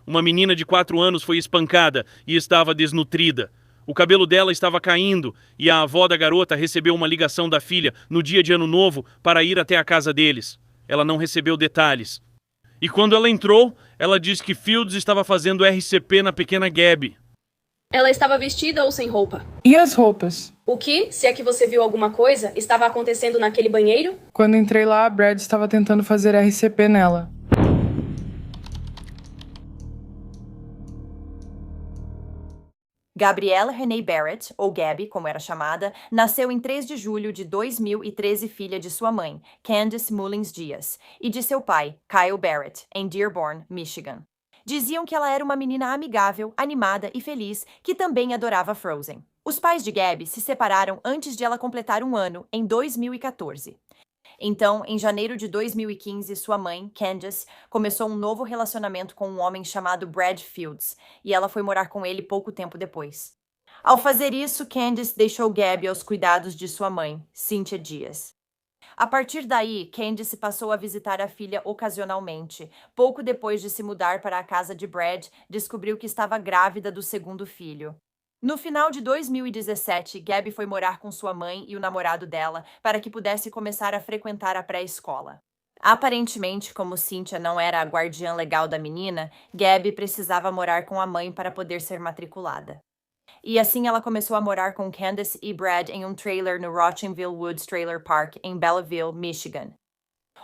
Uma menina de 4 anos foi espancada e estava desnutrida. O cabelo dela estava caindo e a avó da garota recebeu uma ligação da filha no dia de Ano Novo para ir até a casa deles. Ela não recebeu detalhes. E quando ela entrou, ela disse que Fields estava fazendo RCP na pequena Gabby. Ela estava vestida ou sem roupa? E as roupas? O que, se é que você viu alguma coisa, estava acontecendo naquele banheiro? Quando entrei lá, Brad estava tentando fazer RCP nela. Gabrielle Renee Barrett, ou Gabby, como era chamada, nasceu em 3 de julho de 2013, filha de sua mãe, Candice Mullins Dias, e de seu pai, Kyle Barrett, em Dearborn, Michigan. Diziam que ela era uma menina amigável, animada e feliz, que também adorava Frozen. Os pais de Gabby se separaram antes de ela completar 1 ano, em 2014. Então, em janeiro de 2015, sua mãe, Candice, começou um novo relacionamento com um homem chamado Brad Fields, e ela foi morar com ele pouco tempo depois. Ao fazer isso, Candice deixou Gabby aos cuidados de sua mãe, Cynthia Dias. A partir daí, Candice passou a visitar a filha ocasionalmente. Pouco depois de se mudar para a casa de Brad, descobriu que estava grávida do segundo filho. No final de 2017, Gabby foi morar com sua mãe e o namorado dela para que pudesse começar a frequentar a pré-escola. Aparentemente, como Cynthia não era a guardiã legal da menina, Gabby precisava morar com a mãe para poder ser matriculada. E assim ela começou a morar com Candice e Brad em um trailer no Rochenville Woods Trailer Park, em Belleville, Michigan.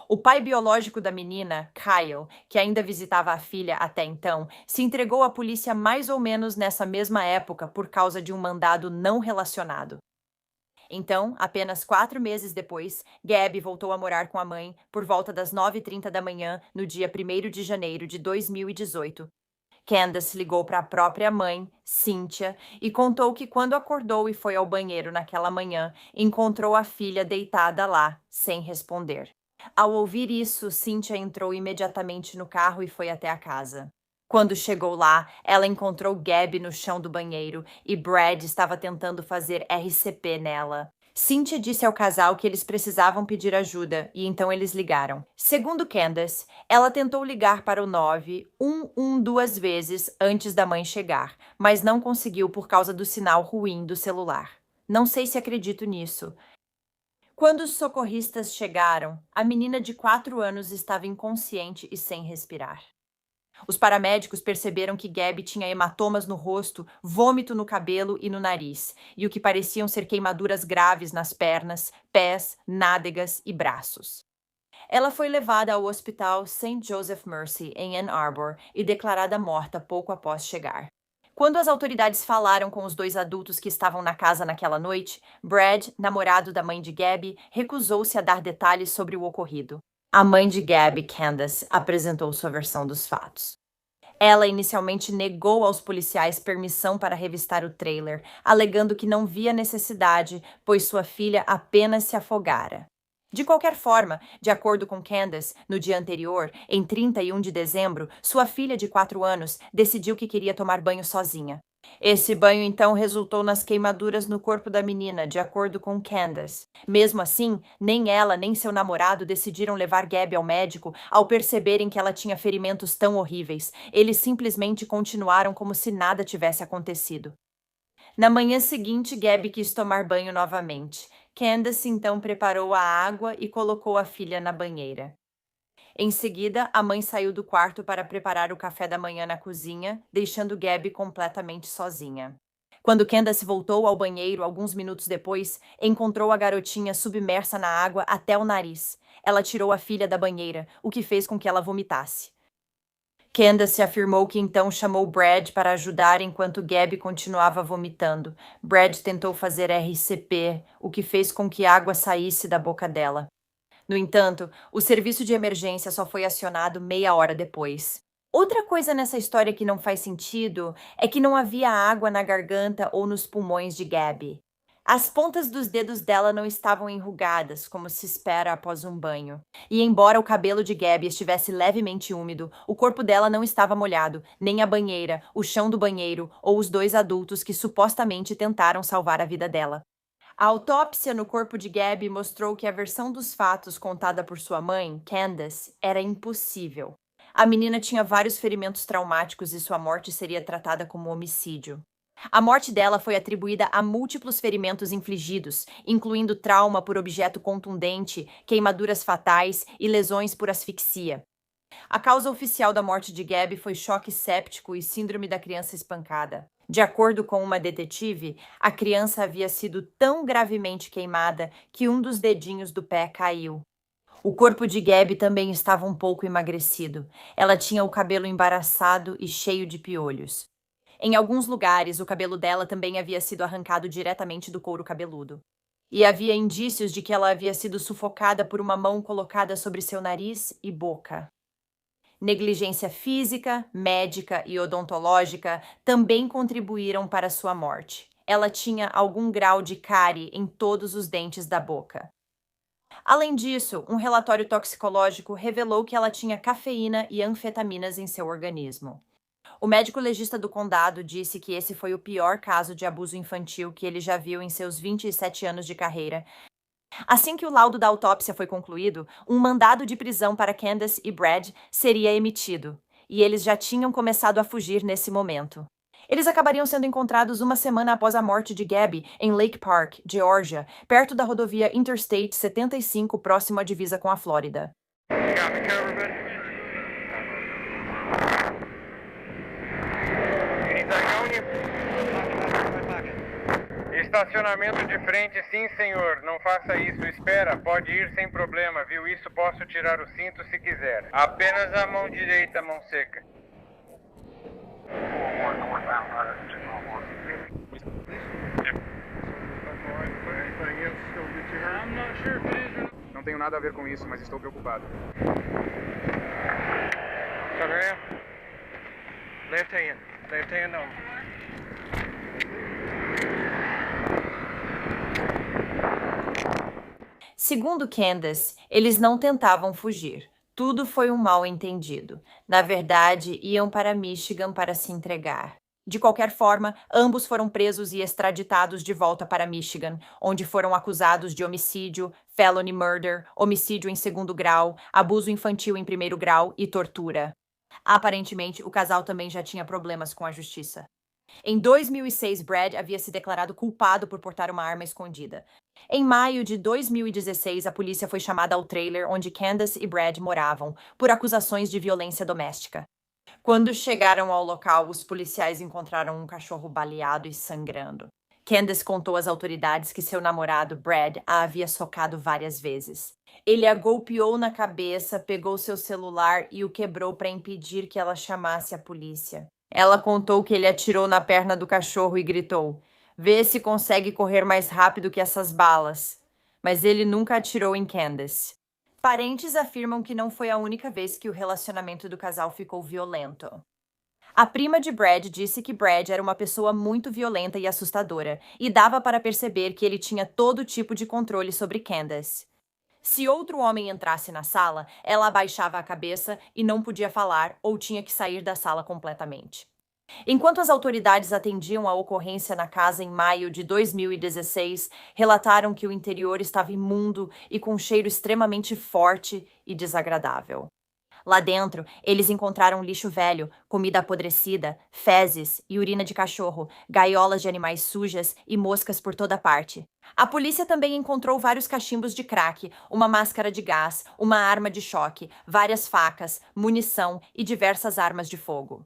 O pai biológico da menina, Kyle, que ainda visitava a filha até então, se entregou à polícia mais ou menos nessa mesma época por causa de um mandado não relacionado. Então, apenas 4 meses depois, Gabby voltou a morar com a mãe por volta das 9h30 da manhã, no dia 1º de janeiro de 2018. Candace ligou para a própria mãe, Cynthia, e contou que quando acordou e foi ao banheiro naquela manhã, encontrou a filha deitada lá, sem responder. Ao ouvir isso, Cynthia entrou imediatamente no carro e foi até a casa. Quando chegou lá, ela encontrou Gabby no chão do banheiro e Brad estava tentando fazer RCP nela. Cynthia disse ao casal que eles precisavam pedir ajuda e então eles ligaram. Segundo Candace, ela tentou ligar para o 911 2 vezes antes da mãe chegar, mas não conseguiu por causa do sinal ruim do celular. Não sei se acredito nisso. Quando os socorristas chegaram, a menina de 4 anos estava inconsciente e sem respirar. Os paramédicos perceberam que Gabby tinha hematomas no rosto, vômito no cabelo e no nariz, e o que pareciam ser queimaduras graves nas pernas, pés, nádegas e braços. Ela foi levada ao hospital St. Joseph Mercy, em Ann Arbor, e declarada morta pouco após chegar. Quando as autoridades falaram com os 2 adultos que estavam na casa naquela noite, Brad, namorado da mãe de Gabby, recusou-se a dar detalhes sobre o ocorrido. A mãe de Gabby, Candace, apresentou sua versão dos fatos. Ela inicialmente negou aos policiais permissão para revistar o trailer, alegando que não via necessidade, pois sua filha apenas se afogara. De qualquer forma, de acordo com Candace, no dia anterior, em 31 de dezembro, sua filha de 4 anos decidiu que queria tomar banho sozinha. Esse banho então resultou nas queimaduras no corpo da menina, de acordo com Candace. Mesmo assim, nem ela nem seu namorado decidiram levar Gabby ao médico ao perceberem que ela tinha ferimentos tão horríveis. Eles simplesmente continuaram como se nada tivesse acontecido. Na manhã seguinte, Gabby quis tomar banho novamente. Candace então preparou a água e colocou a filha na banheira. Em seguida, a mãe saiu do quarto para preparar o café da manhã na cozinha, deixando Gabby completamente sozinha. Quando Candace voltou ao banheiro alguns minutos depois, encontrou a garotinha submersa na água até o nariz. Ela tirou a filha da banheira, o que fez com que ela vomitasse. Candace afirmou que então chamou Brad para ajudar enquanto Gabby continuava vomitando. Brad tentou fazer RCP, o que fez com que água saísse da boca dela. No entanto, o serviço de emergência só foi acionado meia hora depois. Outra coisa nessa história que não faz sentido é que não havia água na garganta ou nos pulmões de Gabby. As pontas dos dedos dela não estavam enrugadas, como se espera após um banho. E embora o cabelo de Gabby estivesse levemente úmido, o corpo dela não estava molhado, nem a banheira, o chão do banheiro ou os 2 adultos que supostamente tentaram salvar a vida dela. A autópsia no corpo de Gabby mostrou que a versão dos fatos contada por sua mãe, Candace, era impossível. A menina tinha vários ferimentos traumáticos e sua morte seria tratada como homicídio. A morte dela foi atribuída a múltiplos ferimentos infligidos, incluindo trauma por objeto contundente, queimaduras fatais e lesões por asfixia. A causa oficial da morte de Gabby foi choque séptico e síndrome da criança espancada. De acordo com uma detetive, a criança havia sido tão gravemente queimada que um dos dedinhos do pé caiu. O corpo de Gabby também estava um pouco emagrecido. Ela tinha o cabelo embaraçado e cheio de piolhos. Em alguns lugares, o cabelo dela também havia sido arrancado diretamente do couro cabeludo. E havia indícios de que ela havia sido sufocada por uma mão colocada sobre seu nariz e boca. Negligência física, médica e odontológica também contribuíram para sua morte. Ela tinha algum grau de cárie em todos os dentes da boca. Além disso, um relatório toxicológico revelou que ela tinha cafeína e anfetaminas em seu organismo. O médico legista do condado disse que esse foi o pior caso de abuso infantil que ele já viu em seus 27 anos de carreira. Assim que o laudo da autópsia foi concluído, um mandado de prisão para Candace e Brad seria emitido, e eles já tinham começado a fugir nesse momento. Eles acabariam sendo encontrados uma semana após a morte de Gabby em Lake Park, Geórgia, perto da rodovia Interstate 75, próximo à divisa com a Flórida. Estacionamento de frente, sim, senhor. Não faça isso. Espera, pode ir sem problema, viu? Isso posso tirar o cinto se quiser. Apenas a mão direita, mão seca. Não tenho nada a ver com isso, mas estou preocupado. Left hand. Left hand on. Segundo Candace, eles não tentavam fugir. Tudo foi um mal-entendido. Na verdade, iam para Michigan para se entregar. De qualquer forma, ambos foram presos e extraditados de volta para Michigan, onde foram acusados de homicídio, felony murder, homicídio em segundo grau, abuso infantil em primeiro grau e tortura. Aparentemente, o casal também já tinha problemas com a justiça. Em 2006, Brad havia se declarado culpado por portar uma arma escondida. Em maio de 2016, a polícia foi chamada ao trailer onde Candace e Brad moravam, por acusações de violência doméstica. Quando chegaram ao local, os policiais encontraram um cachorro baleado e sangrando. Candace contou às autoridades que seu namorado, Brad, a havia socado várias vezes. Ele a golpeou na cabeça, pegou seu celular e o quebrou para impedir que ela chamasse a polícia. Ela contou que ele atirou na perna do cachorro e gritou: "Vê se consegue correr mais rápido que essas balas." Mas ele nunca atirou em Candace. Parentes afirmam que não foi a única vez que o relacionamento do casal ficou violento. A prima de Brad disse que Brad era uma pessoa muito violenta e assustadora, e dava para perceber que ele tinha todo tipo de controle sobre Candace. Se outro homem entrasse na sala, ela abaixava a cabeça e não podia falar ou tinha que sair da sala completamente. Enquanto as autoridades atendiam a ocorrência na casa em maio de 2016, relataram que o interior estava imundo e com um cheiro extremamente forte e desagradável. Lá dentro, eles encontraram lixo velho, comida apodrecida, fezes e urina de cachorro, gaiolas de animais sujas e moscas por toda parte. A polícia também encontrou vários cachimbos de crack, uma máscara de gás, uma arma de choque, várias facas, munição e diversas armas de fogo.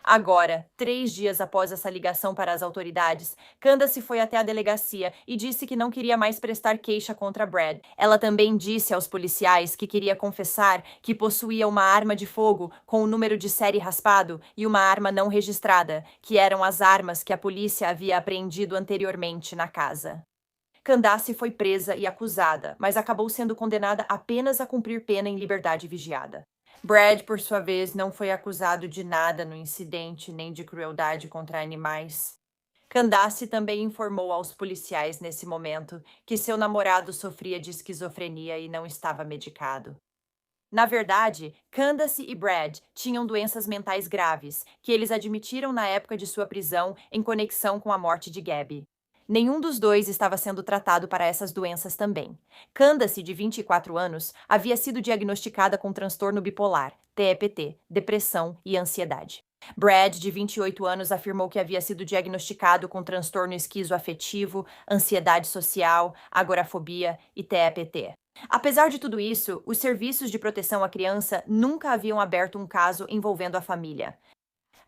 Agora, 3 dias após essa ligação para as autoridades, Candace foi até a delegacia e disse que não queria mais prestar queixa contra Brad. Ela também disse aos policiais que queria confessar que possuía uma arma de fogo com o número de série raspado e uma arma não registrada, que eram as armas que a polícia havia apreendido anteriormente na casa. Candace foi presa e acusada, mas acabou sendo condenada apenas a cumprir pena em liberdade vigiada. Brad, por sua vez, não foi acusado de nada no incidente nem de crueldade contra animais. Candace também informou aos policiais nesse momento que seu namorado sofria de esquizofrenia e não estava medicado. Na verdade, Candace e Brad tinham doenças mentais graves, que eles admitiram na época de sua prisão em conexão com a morte de Gabby. Nenhum dos dois estava sendo tratado para essas doenças também. Candace, de 24 anos, havia sido diagnosticada com transtorno bipolar, TEPT, depressão e ansiedade. Brad, de 28 anos, afirmou que havia sido diagnosticado com transtorno esquizoafetivo, ansiedade social, agorafobia e TEPT. Apesar de tudo isso, os serviços de proteção à criança nunca haviam aberto um caso envolvendo a família.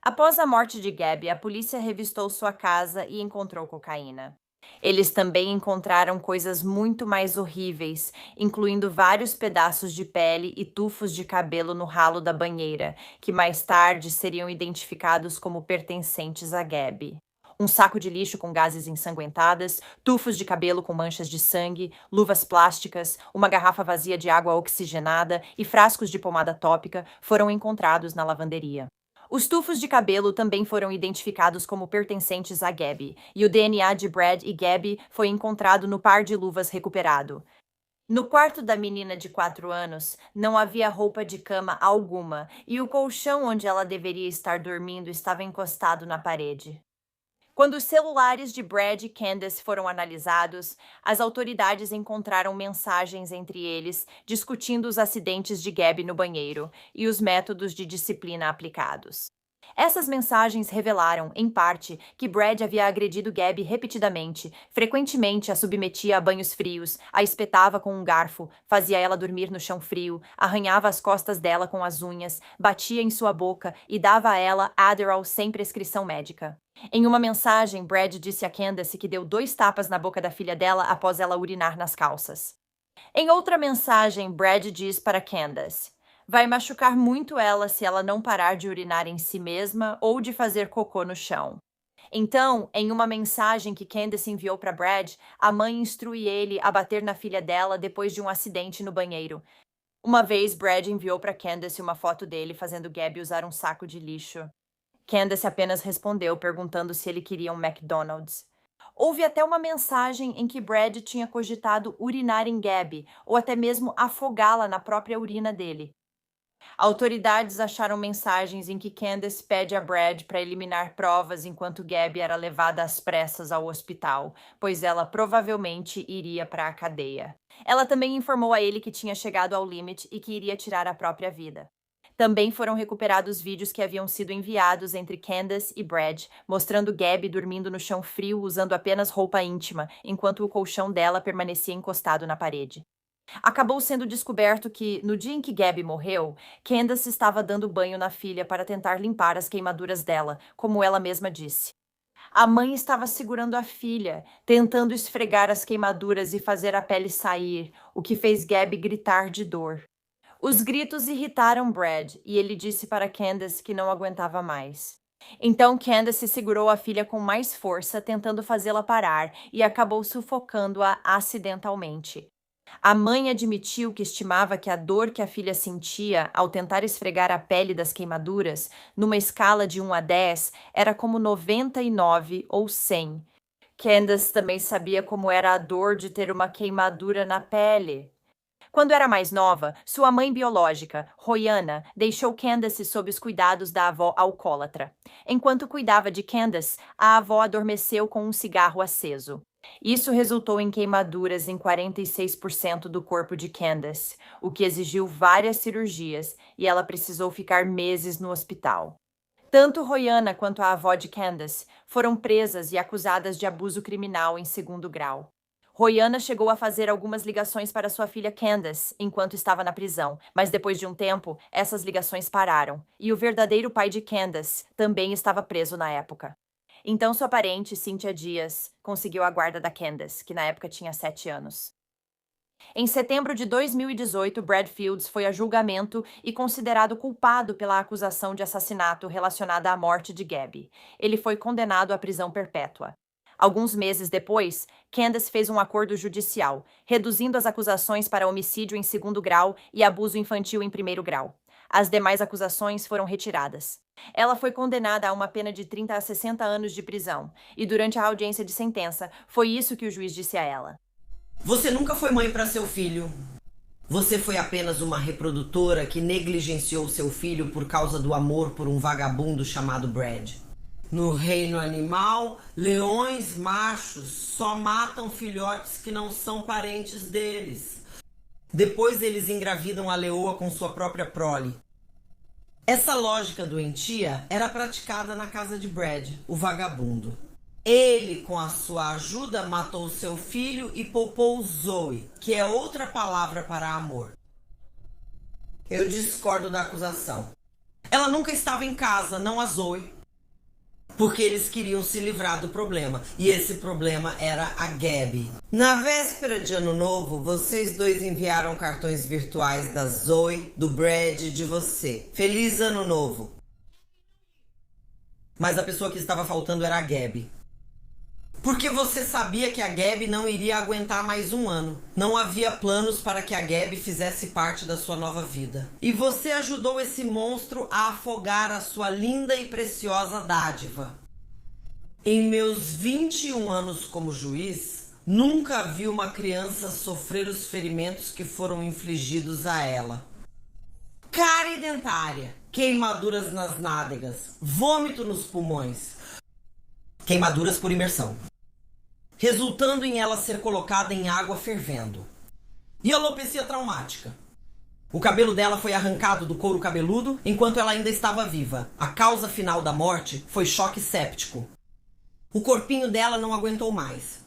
Após a morte de Gabby, a polícia revistou sua casa e encontrou cocaína. Eles também encontraram coisas muito mais horríveis, incluindo vários pedaços de pele e tufos de cabelo no ralo da banheira, que mais tarde seriam identificados como pertencentes a Gabby. Um saco de lixo com gases ensanguentadas, tufos de cabelo com manchas de sangue, luvas plásticas, uma garrafa vazia de água oxigenada e frascos de pomada tópica foram encontrados na lavanderia. Os tufos de cabelo também foram identificados como pertencentes a Gabby, e o DNA de Brad e Gabby foi encontrado no par de luvas recuperado. No quarto da menina de 4 anos, não havia roupa de cama alguma, e o colchão onde ela deveria estar dormindo estava encostado na parede. Quando os celulares de Brad e Candace foram analisados, as autoridades encontraram mensagens entre eles discutindo os acidentes de Gabby no banheiro e os métodos de disciplina aplicados. Essas mensagens revelaram, em parte, que Brad havia agredido Gabby repetidamente, frequentemente a submetia a banhos frios, a espetava com um garfo, fazia ela dormir no chão frio, arranhava as costas dela com as unhas, batia em sua boca e dava a ela Adderall sem prescrição médica. Em uma mensagem, Brad disse a Candace que deu 2 tapas na boca da filha dela após ela urinar nas calças. Em outra mensagem, Brad diz para Candace: vai machucar muito ela se ela não parar de urinar em si mesma ou de fazer cocô no chão. Então, em uma mensagem que Candace enviou para Brad, a mãe instrui ele a bater na filha dela depois de um acidente no banheiro. Uma vez, Brad enviou para Candace uma foto dele fazendo Gabby usar um saco de lixo. Candace apenas respondeu perguntando se ele queria um McDonald's. Houve até uma mensagem em que Brad tinha cogitado urinar em Gabby, ou até mesmo afogá-la na própria urina dele. Autoridades acharam mensagens em que Candace pede a Brad para eliminar provas enquanto Gabby era levada às pressas ao hospital, pois ela provavelmente iria para a cadeia. Ela também informou a ele que tinha chegado ao limite e que iria tirar a própria vida. Também foram recuperados vídeos que haviam sido enviados entre Candace e Brad, mostrando Gabby dormindo no chão frio usando apenas roupa íntima, enquanto o colchão dela permanecia encostado na parede. Acabou sendo descoberto que, no dia em que Gabby morreu, Candace estava dando banho na filha para tentar limpar as queimaduras dela, como ela mesma disse. A mãe estava segurando a filha, tentando esfregar as queimaduras e fazer a pele sair, o que fez Gabby gritar de dor. Os gritos irritaram Brad e ele disse para Candace que não aguentava mais. Então Candace segurou a filha com mais força, tentando fazê-la parar, e acabou sufocando-a acidentalmente. A mãe admitiu que estimava que a dor que a filha sentia ao tentar esfregar a pele das queimaduras, numa escala de 1 a 10, era como 99 ou 100. Candace também sabia como era a dor de ter uma queimadura na pele. Quando era mais nova, sua mãe biológica, Royana, deixou Candace sob os cuidados da avó alcoólatra. Enquanto cuidava de Candace, a avó adormeceu com um cigarro aceso. Isso resultou em queimaduras em 46% do corpo de Candace, o que exigiu várias cirurgias e ela precisou ficar meses no hospital. Tanto Royana quanto a avó de Candace foram presas e acusadas de abuso criminal em 2º grau. Royana chegou a fazer algumas ligações para sua filha Candace enquanto estava na prisão, mas depois de um tempo, essas ligações pararam, e o verdadeiro pai de Candace também estava preso na época. Então sua parente, Cynthia Dias, conseguiu a guarda da Candace, que na época tinha 7 anos. Em setembro de 2018, Brad Fields foi a julgamento e considerado culpado pela acusação de assassinato relacionada à morte de Gabby. Ele foi condenado à prisão perpétua. Alguns meses depois, Candace fez um acordo judicial, reduzindo as acusações para homicídio em 2º grau e abuso infantil em 1º grau. As demais acusações foram retiradas. Ela foi condenada a uma pena de 30 a 60 anos de prisão, e durante a audiência de sentença, foi isso que o juiz disse a ela. Você nunca foi mãe para seu filho. Você foi apenas uma reprodutora que negligenciou seu filho por causa do amor por um vagabundo chamado Brad. No reino animal, leões machos só matam filhotes que não são parentes deles. Depois eles engravidam a leoa com sua própria prole. Essa lógica doentia era praticada na casa de Brad, o vagabundo. Ele, com a sua ajuda, matou seu filho e poupou Zoe, que é outra palavra para amor. Eu discordo da acusação. Ela nunca estava em casa, não a Zoe, porque eles queriam se livrar do problema. E esse problema era a Gabby. Na véspera de Ano Novo, vocês dois enviaram cartões virtuais da Zoe, do Brad e de você. Feliz Ano Novo. Mas a pessoa que estava faltando era a Gabby. Porque você sabia que a Gabby não iria aguentar mais um ano. Não havia planos para que a Gabby fizesse parte da sua nova vida. E você ajudou esse monstro a afogar a sua linda e preciosa dádiva. Em meus 21 anos como juiz, nunca vi uma criança sofrer os ferimentos que foram infligidos a ela. Cárie dentária, queimaduras nas nádegas, vômito nos pulmões, queimaduras por imersão, resultando em ela ser colocada em água fervendo. E alopecia traumática. O cabelo dela foi arrancado do couro cabeludo enquanto ela ainda estava viva. A causa final da morte foi choque séptico. O corpinho dela não aguentou mais.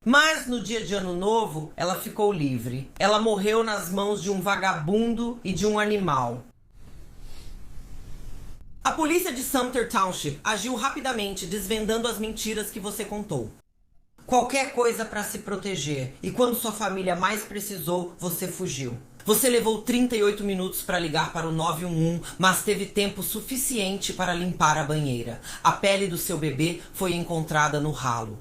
Mas no dia de Ano Novo, ela ficou livre. Ela morreu nas mãos de um vagabundo e de um animal. A polícia de Sumter Township agiu rapidamente, desvendando as mentiras que você contou. Qualquer coisa para se proteger. E quando sua família mais precisou, você fugiu. Você levou 38 minutos para ligar para o 911, mas teve tempo suficiente para limpar a banheira. A pele do seu bebê foi encontrada no ralo.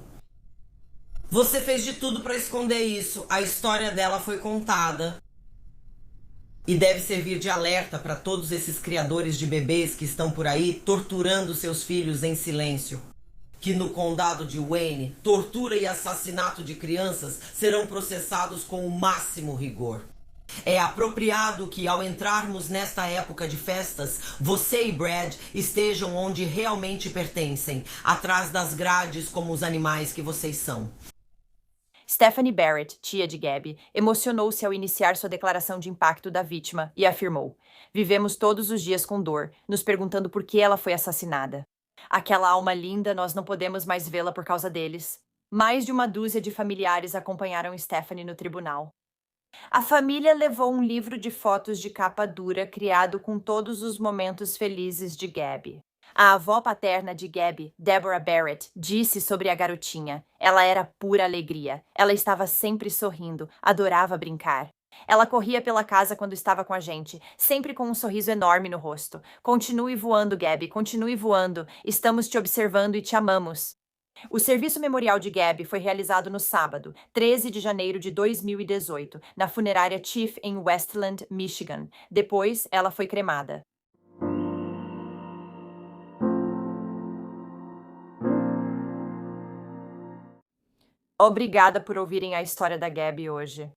Você fez de tudo para esconder isso. A história dela foi contada. E deve servir de alerta para todos esses criadores de bebês que estão por aí torturando seus filhos em silêncio. Que no condado de Wayne, tortura e assassinato de crianças serão processados com o máximo rigor. É apropriado que, ao entrarmos nesta época de festas, você e Brad estejam onde realmente pertencem, atrás das grades como os animais que vocês são. Stephanie Barrett, tia de Gabby, emocionou-se ao iniciar sua declaração de impacto da vítima e afirmou: "Vivemos todos os dias com dor, nos perguntando por que ela foi assassinada. Aquela alma linda, nós não podemos mais vê-la por causa deles." Mais de uma dúzia de familiares acompanharam Stephanie no tribunal. A família levou um livro de fotos de capa dura criado com todos os momentos felizes de Gabby. A avó paterna de Gabby, Deborah Barrett, disse sobre a garotinha: "Ela era pura alegria. Ela estava sempre sorrindo, adorava brincar. Ela corria pela casa quando estava com a gente, sempre com um sorriso enorme no rosto. Continue voando, Gabby, continue voando. Estamos te observando e te amamos." O serviço memorial de Gabby foi realizado no sábado, 13 de janeiro de 2018, na funerária Chief em Westland, Michigan. Depois, ela foi cremada. Obrigada por ouvirem a história da Gabby hoje.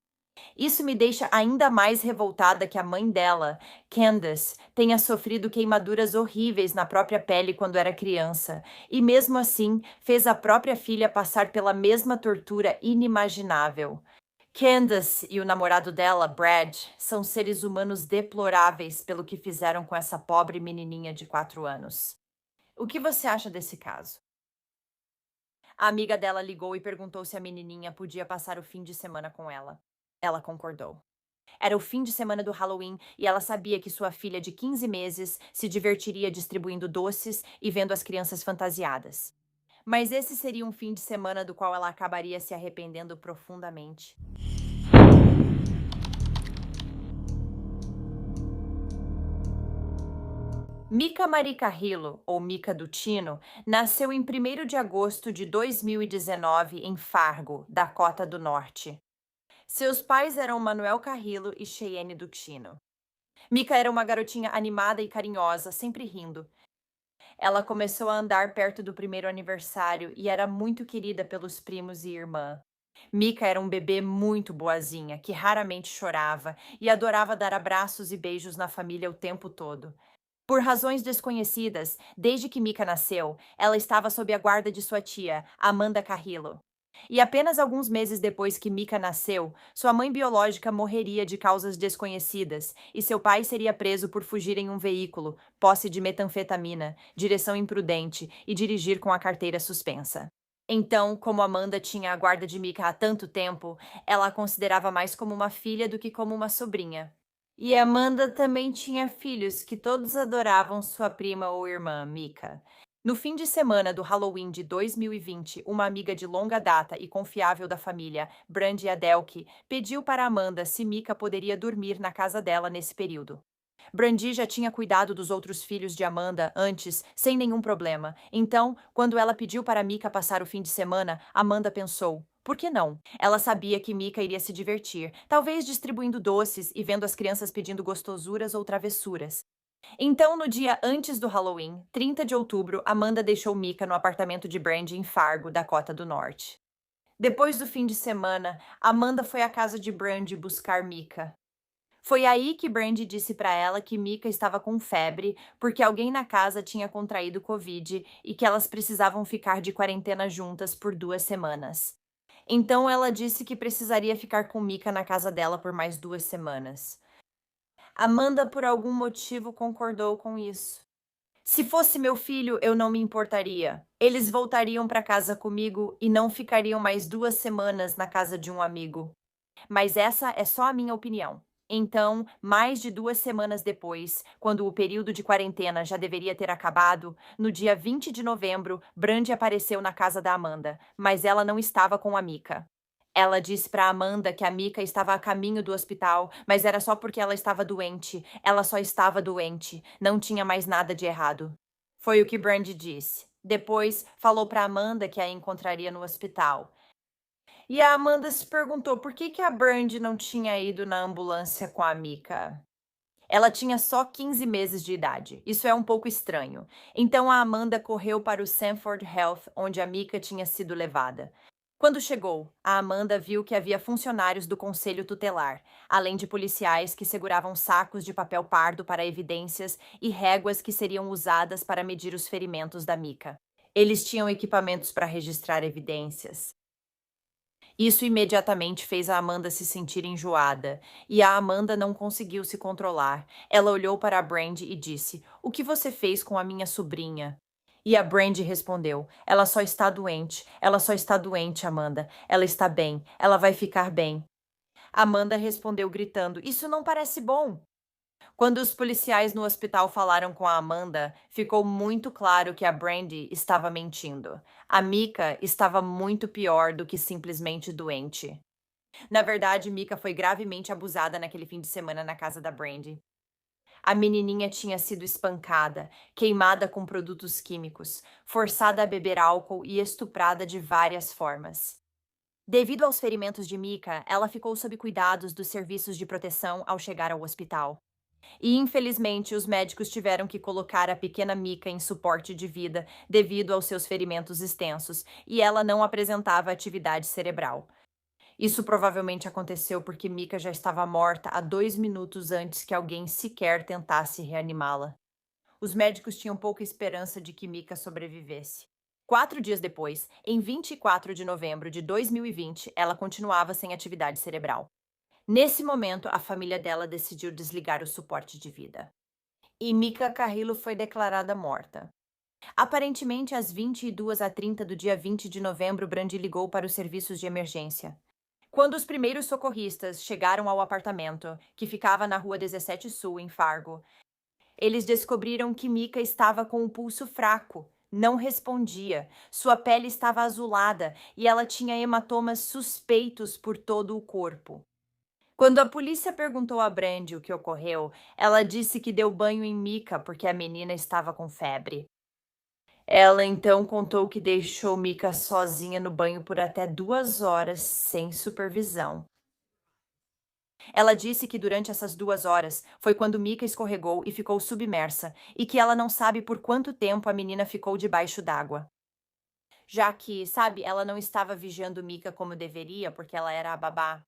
Isso me deixa ainda mais revoltada que a mãe dela, Candace, tenha sofrido queimaduras horríveis na própria pele quando era criança, e mesmo assim fez a própria filha passar pela mesma tortura inimaginável. Candace e o namorado dela, Brad, são seres humanos deploráveis pelo que fizeram com essa pobre menininha de 4 anos. O que você acha desse caso? A amiga dela ligou e perguntou se a menininha podia passar o fim de semana com ela. Ela concordou. Era o fim de semana do Halloween e ela sabia que sua filha de 15 meses se divertiria distribuindo doces e vendo as crianças fantasiadas. Mas esse seria um fim de semana do qual ela acabaria se arrependendo profundamente. Mika Marie Carrillo, ou Mika Dutino, nasceu em 1º de agosto de 2019 em Fargo, Dakota do Norte. Seus pais eram Manuel Carrillo e Cheyenne Dutino. Mika era uma garotinha animada e carinhosa, sempre rindo. Ela começou a andar perto do 1º aniversário e era muito querida pelos primos e irmã. Mika era um bebê muito boazinha, que raramente chorava e adorava dar abraços e beijos na família o tempo todo. Por razões desconhecidas, desde que Mika nasceu, ela estava sob a guarda de sua tia, Amanda Carrillo. E apenas alguns meses depois que Mika nasceu, sua mãe biológica morreria de causas desconhecidas e seu pai seria preso por fugir em um veículo, posse de metanfetamina, direção imprudente e dirigir com a carteira suspensa. Então, como Amanda tinha a guarda de Mika há tanto tempo, ela a considerava mais como uma filha do que como uma sobrinha. E Amanda também tinha filhos que todos adoravam sua prima ou irmã, Mika. No fim de semana do Halloween de 2020, uma amiga de longa data e confiável da família, Brandy Adelke, pediu para Amanda se Mika poderia dormir na casa dela nesse período. Brandy já tinha cuidado dos outros filhos de Amanda antes, sem nenhum problema. Então, quando ela pediu para Mika passar o fim de semana, Amanda pensou: por que não? Ela sabia que Mika iria se divertir, talvez distribuindo doces e vendo as crianças pedindo gostosuras ou travessuras. Então, no dia antes do Halloween, 30 de outubro, Amanda deixou Mika no apartamento de Brandy em Fargo, Dakota do Norte. Depois do fim de semana, Amanda foi à casa de Brandy buscar Mika. Foi aí que Brandy disse para ela que Mika estava com febre porque alguém na casa tinha contraído Covid e que elas precisavam ficar de quarentena juntas por 2 semanas. Então ela disse que precisaria ficar com Mika na casa dela por mais 2 semanas. Amanda, por algum motivo, concordou com isso. Se fosse meu filho, eu não me importaria. Eles voltariam para casa comigo e não ficariam mais 2 semanas na casa de um amigo. Mas essa é só a minha opinião. Então, mais de 2 semanas depois, quando o período de quarentena já deveria ter acabado, no dia 20 de novembro, Brandy apareceu na casa da Amanda, mas ela não estava com a Mika. Ela disse para Amanda que a Mika estava a caminho do hospital, mas era só porque ela estava doente. Ela só estava doente, não tinha mais nada de errado. Foi o que Brandy disse. Depois, falou para Amanda que a encontraria no hospital. E a Amanda se perguntou por que a Brandy não tinha ido na ambulância com a Mika. Ela tinha só 15 meses de idade. Isso é um pouco estranho. Então a Amanda correu para o Sanford Health, onde a Mika tinha sido levada. Quando chegou, a Amanda viu que havia funcionários do conselho tutelar, além de policiais que seguravam sacos de papel pardo para evidências e réguas que seriam usadas para medir os ferimentos da Mika. Eles tinham equipamentos para registrar evidências. Isso imediatamente fez a Amanda se sentir enjoada, e a Amanda não conseguiu se controlar. Ela olhou para a Brandy e disse: "O que você fez com a minha sobrinha?" E a Brandy respondeu: "Ela só está doente. Ela só está doente, Amanda. Ela está bem. Ela vai ficar bem." Amanda respondeu gritando: "Isso não parece bom." Quando os policiais no hospital falaram com a Amanda, ficou muito claro que a Brandy estava mentindo. A Mika estava muito pior do que simplesmente doente. Na verdade, Mika foi gravemente abusada naquele fim de semana na casa da Brandy. A menininha tinha sido espancada, queimada com produtos químicos, forçada a beber álcool e estuprada de várias formas. Devido aos ferimentos de Mika, ela ficou sob cuidados dos serviços de proteção ao chegar ao hospital. E, infelizmente, os médicos tiveram que colocar a pequena Mika em suporte de vida devido aos seus ferimentos extensos, e ela não apresentava atividade cerebral. Isso provavelmente aconteceu porque Mika já estava morta há 2 minutos antes que alguém sequer tentasse reanimá-la. Os médicos tinham pouca esperança de que Mika sobrevivesse. 4 dias depois, em 24 de novembro de 2020, ela continuava sem atividade cerebral. Nesse momento, a família dela decidiu desligar o suporte de vida. E Mika Carrillo foi declarada morta. Aparentemente, às 22h30 do dia 20 de novembro, Brandy ligou para os serviços de emergência. Quando os primeiros socorristas chegaram ao apartamento, que ficava na Rua 17 Sul, em Fargo, eles descobriram que Mika estava com o pulso fraco, não respondia, sua pele estava azulada e ela tinha hematomas suspeitos por todo o corpo. Quando a polícia perguntou a Brandy o que ocorreu, ela disse que deu banho em Mika porque a menina estava com febre. Ela então contou que deixou Mika sozinha no banho por até 2 horas, sem supervisão. Ela disse que durante essas 2 horas foi quando Mika escorregou e ficou submersa, e que ela não sabe por quanto tempo a menina ficou debaixo d'água. Já que, ela não estava vigiando Mika como deveria porque ela era a babá.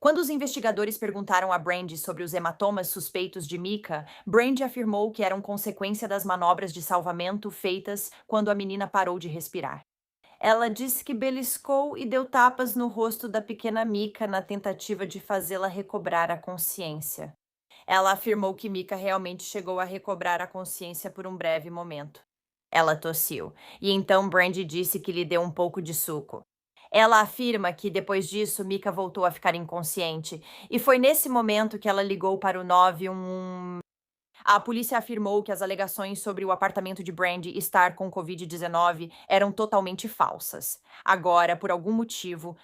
Quando os investigadores perguntaram a Brandy sobre os hematomas suspeitos de Mika, Brandy afirmou que eram consequência das manobras de salvamento feitas quando a menina parou de respirar. Ela disse que beliscou e deu tapas no rosto da pequena Mika na tentativa de fazê-la recobrar a consciência. Ela afirmou que Mika realmente chegou a recobrar a consciência por um breve momento. Ela tossiu, e então Brandy disse que lhe deu um pouco de suco. Ela afirma que, depois disso, Mika voltou a ficar inconsciente, e foi nesse momento que ela ligou para o 911. A polícia afirmou que as alegações sobre o apartamento de Brandy estar com Covid-19 eram totalmente falsas. Agora, por algum motivo,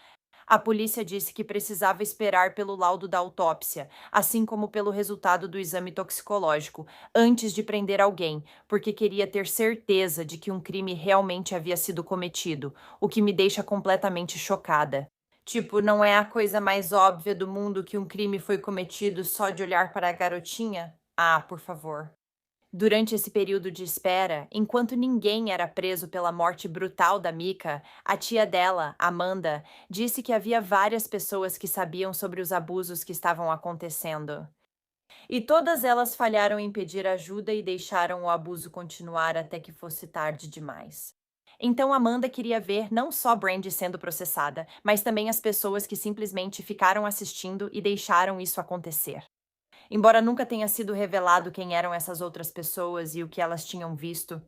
a polícia disse que precisava esperar pelo laudo da autópsia, assim como pelo resultado do exame toxicológico, antes de prender alguém, porque queria ter certeza de que um crime realmente havia sido cometido, o que me deixa completamente chocada. Tipo, não é a coisa mais óbvia do mundo que um crime foi cometido só de olhar para a garotinha? Ah, por favor. Durante esse período de espera, enquanto ninguém era preso pela morte brutal da Mika, a tia dela, Amanda, disse que havia várias pessoas que sabiam sobre os abusos que estavam acontecendo. E todas elas falharam em pedir ajuda e deixaram o abuso continuar até que fosse tarde demais. Então Amanda queria ver não só Brandy sendo processada, mas também as pessoas que simplesmente ficaram assistindo e deixaram isso acontecer. Embora nunca tenha sido revelado quem eram essas outras pessoas e o que elas tinham visto.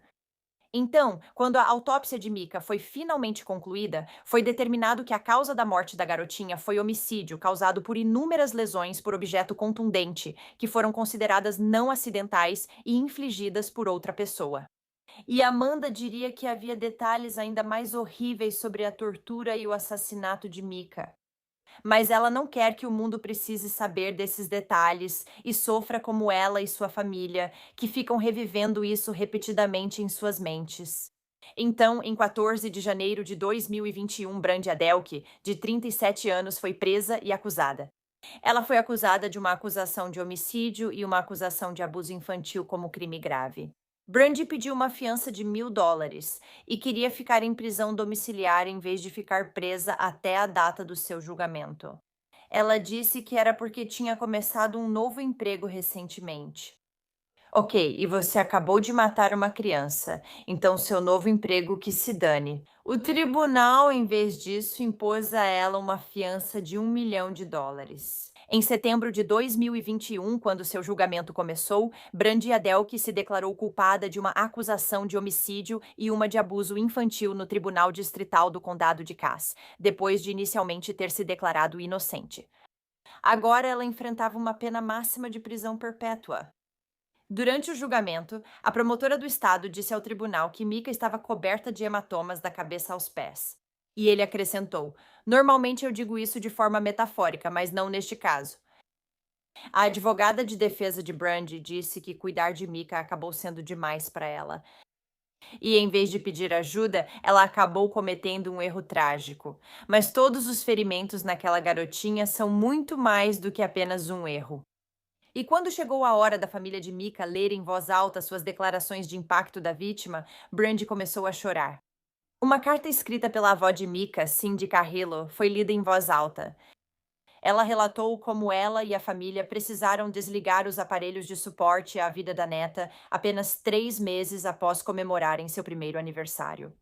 Então, quando a autópsia de Mika foi finalmente concluída, foi determinado que a causa da morte da garotinha foi homicídio causado por inúmeras lesões por objeto contundente, que foram consideradas não acidentais e infligidas por outra pessoa. E Amanda diria que havia detalhes ainda mais horríveis sobre a tortura e o assassinato de Mika. Mas ela não quer que o mundo precise saber desses detalhes e sofra como ela e sua família, que ficam revivendo isso repetidamente em suas mentes. Então, em 14 de janeiro de 2021, Brandy Adelke, de 37 anos, foi presa e acusada. Ela foi acusada de uma acusação de homicídio e uma acusação de abuso infantil como crime grave. Brandy pediu uma fiança de $1.000 e queria ficar em prisão domiciliar em vez de ficar presa até a data do seu julgamento. Ela disse que era porque tinha começado um novo emprego recentemente. Ok, e você acabou de matar uma criança, então seu novo emprego que se dane. O tribunal, em vez disso, impôs a ela uma fiança de $1 milhão. Em setembro de 2021, quando seu julgamento começou, Brandy Adelke se declarou culpada de uma acusação de homicídio e uma de abuso infantil no Tribunal Distrital do Condado de Cass, depois de inicialmente ter se declarado inocente. Agora ela enfrentava uma pena máxima de prisão perpétua. Durante o julgamento, a promotora do estado disse ao tribunal que Mika estava coberta de hematomas da cabeça aos pés. E ele acrescentou: normalmente eu digo isso de forma metafórica, mas não neste caso. A advogada de defesa de Brandy disse que cuidar de Mika acabou sendo demais para ela. E em vez de pedir ajuda, ela acabou cometendo um erro trágico. Mas todos os ferimentos naquela garotinha são muito mais do que apenas um erro. E quando chegou a hora da família de Mika ler em voz alta suas declarações de impacto da vítima, Brandy começou a chorar. Uma carta escrita pela avó de Mika, Cindy Carrillo, foi lida em voz alta. Ela relatou como ela e a família precisaram desligar os aparelhos de suporte à vida da neta apenas 3 meses após comemorarem seu primeiro aniversário.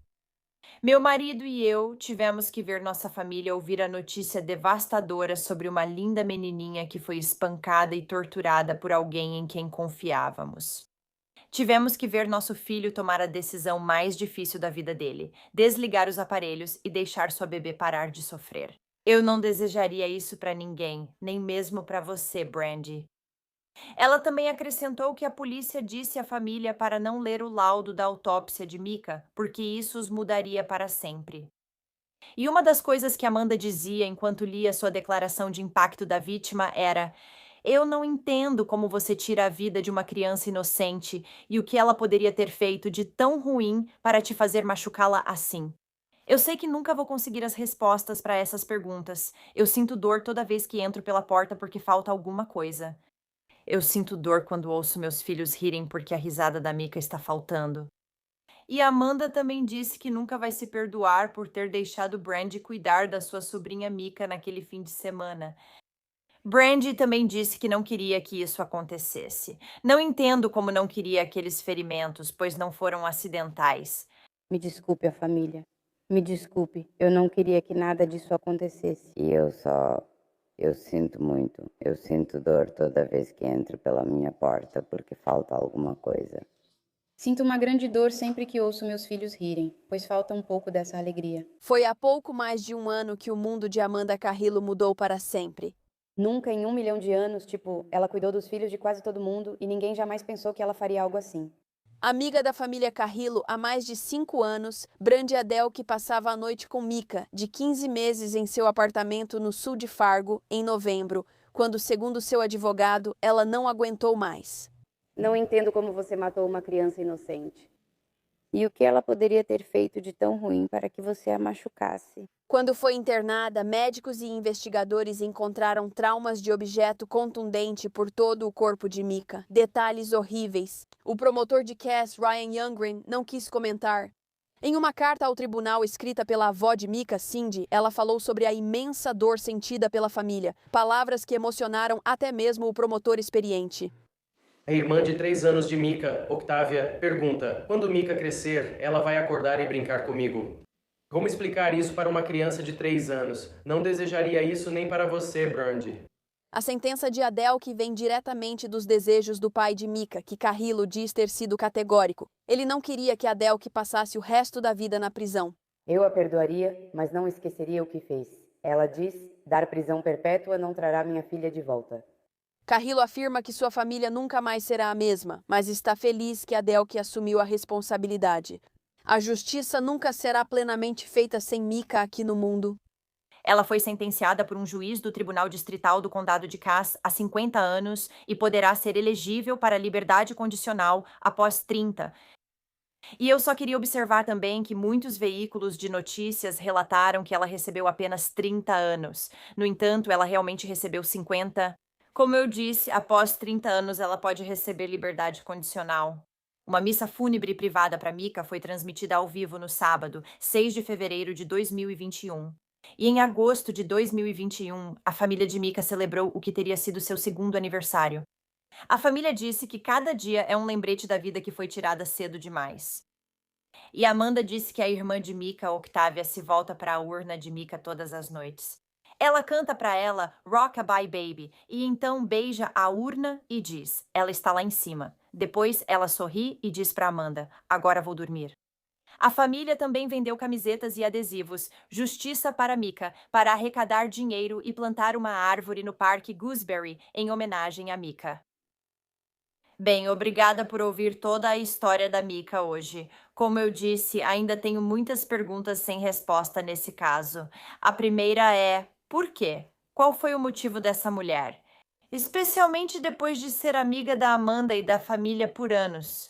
Meu marido e eu tivemos que ver nossa família ouvir a notícia devastadora sobre uma linda menininha que foi espancada e torturada por alguém em quem confiávamos. Tivemos que ver nosso filho tomar a decisão mais difícil da vida dele, desligar os aparelhos e deixar sua bebê parar de sofrer. Eu não desejaria isso para ninguém, nem mesmo para você, Brandy. Ela também acrescentou que a polícia disse à família para não ler o laudo da autópsia de Mika, porque isso os mudaria para sempre. E uma das coisas que Amanda dizia enquanto lia sua declaração de impacto da vítima era: eu não entendo como você tira a vida de uma criança inocente e o que ela poderia ter feito de tão ruim para te fazer machucá-la assim. Eu sei que nunca vou conseguir as respostas para essas perguntas. Eu sinto dor toda vez que entro pela porta porque falta alguma coisa. Eu sinto dor quando ouço meus filhos rirem porque a risada da Mika está faltando. E Amanda também disse que nunca vai se perdoar por ter deixado Brandy cuidar da sua sobrinha Mika naquele fim de semana. Brandy também disse que não queria que isso acontecesse. Não entendo como não queria aqueles ferimentos, pois não foram acidentais. Me desculpe a família. Me desculpe, eu não queria que nada disso acontecesse. E eu sinto muito. Eu sinto dor toda vez que entro pela minha porta porque falta alguma coisa. Sinto uma grande dor sempre que ouço meus filhos rirem, pois falta um pouco dessa alegria. Foi há pouco mais de um ano que o mundo de Amanda Carrillo mudou para sempre. Nunca em 1 milhão de anos, ela cuidou dos filhos de quase todo mundo e ninguém jamais pensou que ela faria algo assim. Amiga da família Carrillo há mais de 5 anos, Brandy Adelke passava a noite com Mika, de 15 meses, em seu apartamento no sul de Fargo, em novembro, quando, segundo seu advogado, ela não aguentou mais. Não entendo como você matou uma criança inocente. E o que ela poderia ter feito de tão ruim para que você a machucasse? Quando foi internada, médicos e investigadores encontraram traumas de objeto contundente por todo o corpo de Mika. Detalhes horríveis. O promotor de Cass, Ryan Youngren, não quis comentar. Em uma carta ao tribunal escrita pela avó de Mika, Cindy, ela falou sobre a imensa dor sentida pela família. Palavras que emocionaram até mesmo o promotor experiente. A irmã de 3 anos de Mika, Octavia, pergunta: quando Mika crescer, ela vai acordar e brincar comigo? Como explicar isso para uma criança de 3 anos? Não desejaria isso nem para você, Brandy. A sentença de Adelke vem diretamente dos desejos do pai de Mika, que Carrillo diz ter sido categórico. Ele não queria que Adelke passasse o resto da vida na prisão. Eu a perdoaria, mas não esqueceria o que fez. Ela diz: dar prisão perpétua não trará minha filha de volta. Carrillo afirma que sua família nunca mais será a mesma, mas está feliz que Adelke assumiu a responsabilidade. A justiça nunca será plenamente feita sem Mika aqui no mundo. Ela foi sentenciada por um juiz do Tribunal Distrital do Condado de Cass a 50 anos e poderá ser elegível para liberdade condicional após 30. E eu só queria observar também que muitos veículos de notícias relataram que ela recebeu apenas 30 anos. No entanto, ela realmente recebeu 50. Como eu disse, após 30 anos ela pode receber liberdade condicional. Uma missa fúnebre privada para Mika foi transmitida ao vivo no sábado, 6 de fevereiro de 2021. E em agosto de 2021, a família de Mika celebrou o que teria sido seu 2º aniversário. A família disse que cada dia é um lembrete da vida que foi tirada cedo demais. E Amanda disse que a irmã de Mika, Octavia, se volta para a urna de Mika todas as noites. Ela canta para ela Rockabye Baby e então beija a urna e diz: ela está lá em cima. Depois ela sorri e diz para Amanda: agora vou dormir. A família também vendeu camisetas e adesivos Justiça para Mika para arrecadar dinheiro e plantar uma árvore no Parque Gooseberry em homenagem a Mika. Bem, obrigada por ouvir toda a história da Mika hoje. Como eu disse, ainda tenho muitas perguntas sem resposta nesse caso. A primeira é: por quê? Qual foi o motivo dessa mulher? Especialmente depois de ser amiga da Amanda e da família por anos.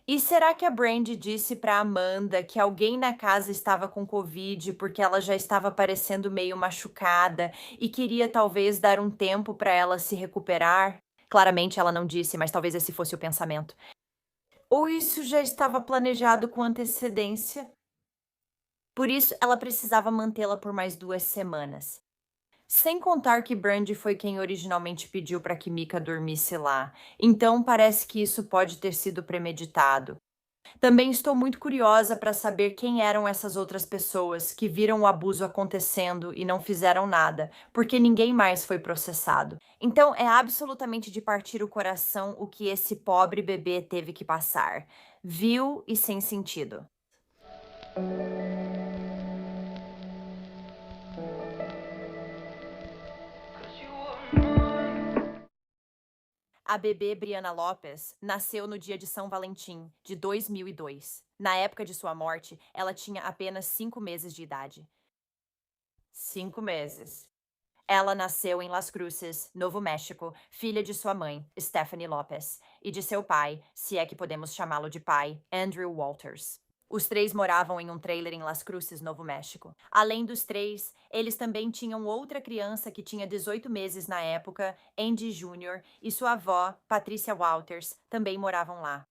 E será que a Brandy disse para Amanda que alguém na casa estava com Covid porque ela já estava parecendo meio machucada e queria talvez dar um tempo para ela se recuperar? Claramente ela não disse, mas talvez esse fosse o pensamento. Ou isso já estava planejado com antecedência? Por isso, ela precisava mantê-la por mais 2 semanas. Sem contar que Brandy foi quem originalmente pediu para que Mika dormisse lá. Então, parece que isso pode ter sido premeditado. Também estou muito curiosa para saber quem eram essas outras pessoas que viram o abuso acontecendo e não fizeram nada, porque ninguém mais foi processado. Então, é absolutamente de partir o coração o que esse pobre bebê teve que passar. Vil e sem sentido. A bebê Brianna Lopes nasceu no dia de São Valentim, de 2002. Na época de sua morte, ela tinha apenas 5 meses de idade. 5 meses. Ela nasceu em Las Cruces, Novo México, filha de sua mãe, Stephanie Lopes, e de seu pai, se é que podemos chamá-lo de pai, Andrew Walters. Os 3 moravam em um trailer em Las Cruces, Novo México. Além dos 3, eles também tinham outra criança que tinha 18 meses na época, Andy Jr., e sua avó, Patricia Walters, também moravam lá.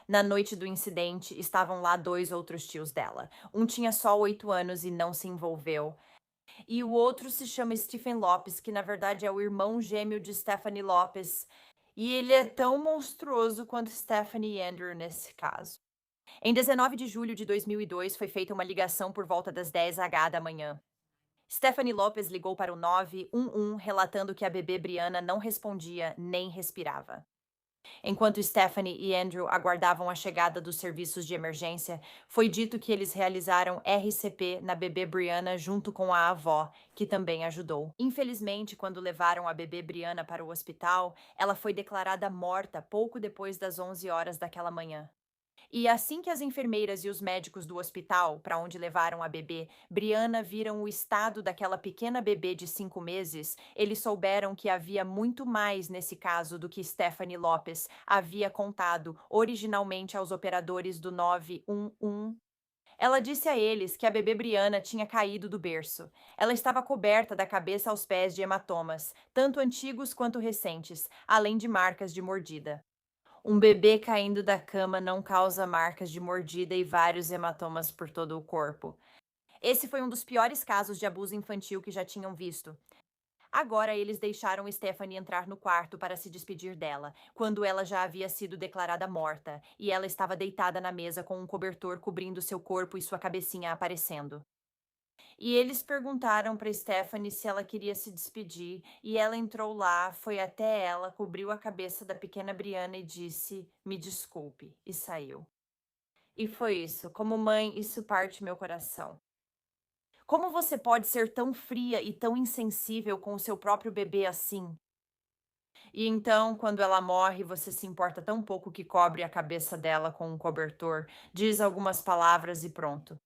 Na noite do incidente, estavam lá 2 outros tios dela. Um tinha só 8 anos e não se envolveu. E o outro se chama Stephen Lopes, que na verdade é o irmão gêmeo de Stephanie Lopes. E ele é tão monstruoso quanto Stephanie e Andrew nesse caso. Em 19 de julho de 2002, foi feita uma ligação por volta das 10h da manhã. Stephanie Lopes ligou para o 911 relatando que a bebê Brianna não respondia nem respirava. Enquanto Stephanie e Andrew aguardavam a chegada dos serviços de emergência, foi dito que eles realizaram RCP na bebê Brianna junto com a avó, que também ajudou. Infelizmente, quando levaram a bebê Brianna para o hospital, ela foi declarada morta pouco depois das 11 horas daquela manhã. E assim que as enfermeiras e os médicos do hospital, para onde levaram a bebê, Brianna viram o estado daquela pequena bebê de 5 meses, eles souberam que havia muito mais nesse caso do que Stephanie Lopes havia contado originalmente aos operadores do 911. Ela disse a eles que a bebê Brianna tinha caído do berço. Ela estava coberta da cabeça aos pés de hematomas, tanto antigos quanto recentes, além de marcas de mordida. Um bebê caindo da cama não causa marcas de mordida e vários hematomas por todo o corpo. Esse foi um dos piores casos de abuso infantil que já tinham visto. Agora eles deixaram Stephanie entrar no quarto para se despedir dela, quando ela já havia sido declarada morta, e ela estava deitada na mesa com um cobertor cobrindo seu corpo e sua cabecinha aparecendo. E eles perguntaram para Stephanie se ela queria se despedir, e ela entrou lá, foi até ela, cobriu a cabeça da pequena Brianna e disse, "Me desculpe", e saiu. E foi isso. Como mãe, isso parte meu coração. Como você pode ser tão fria e tão insensível com o seu próprio bebê assim? E então, quando ela morre, você se importa tão pouco que cobre a cabeça dela com um cobertor, diz algumas palavras e pronto.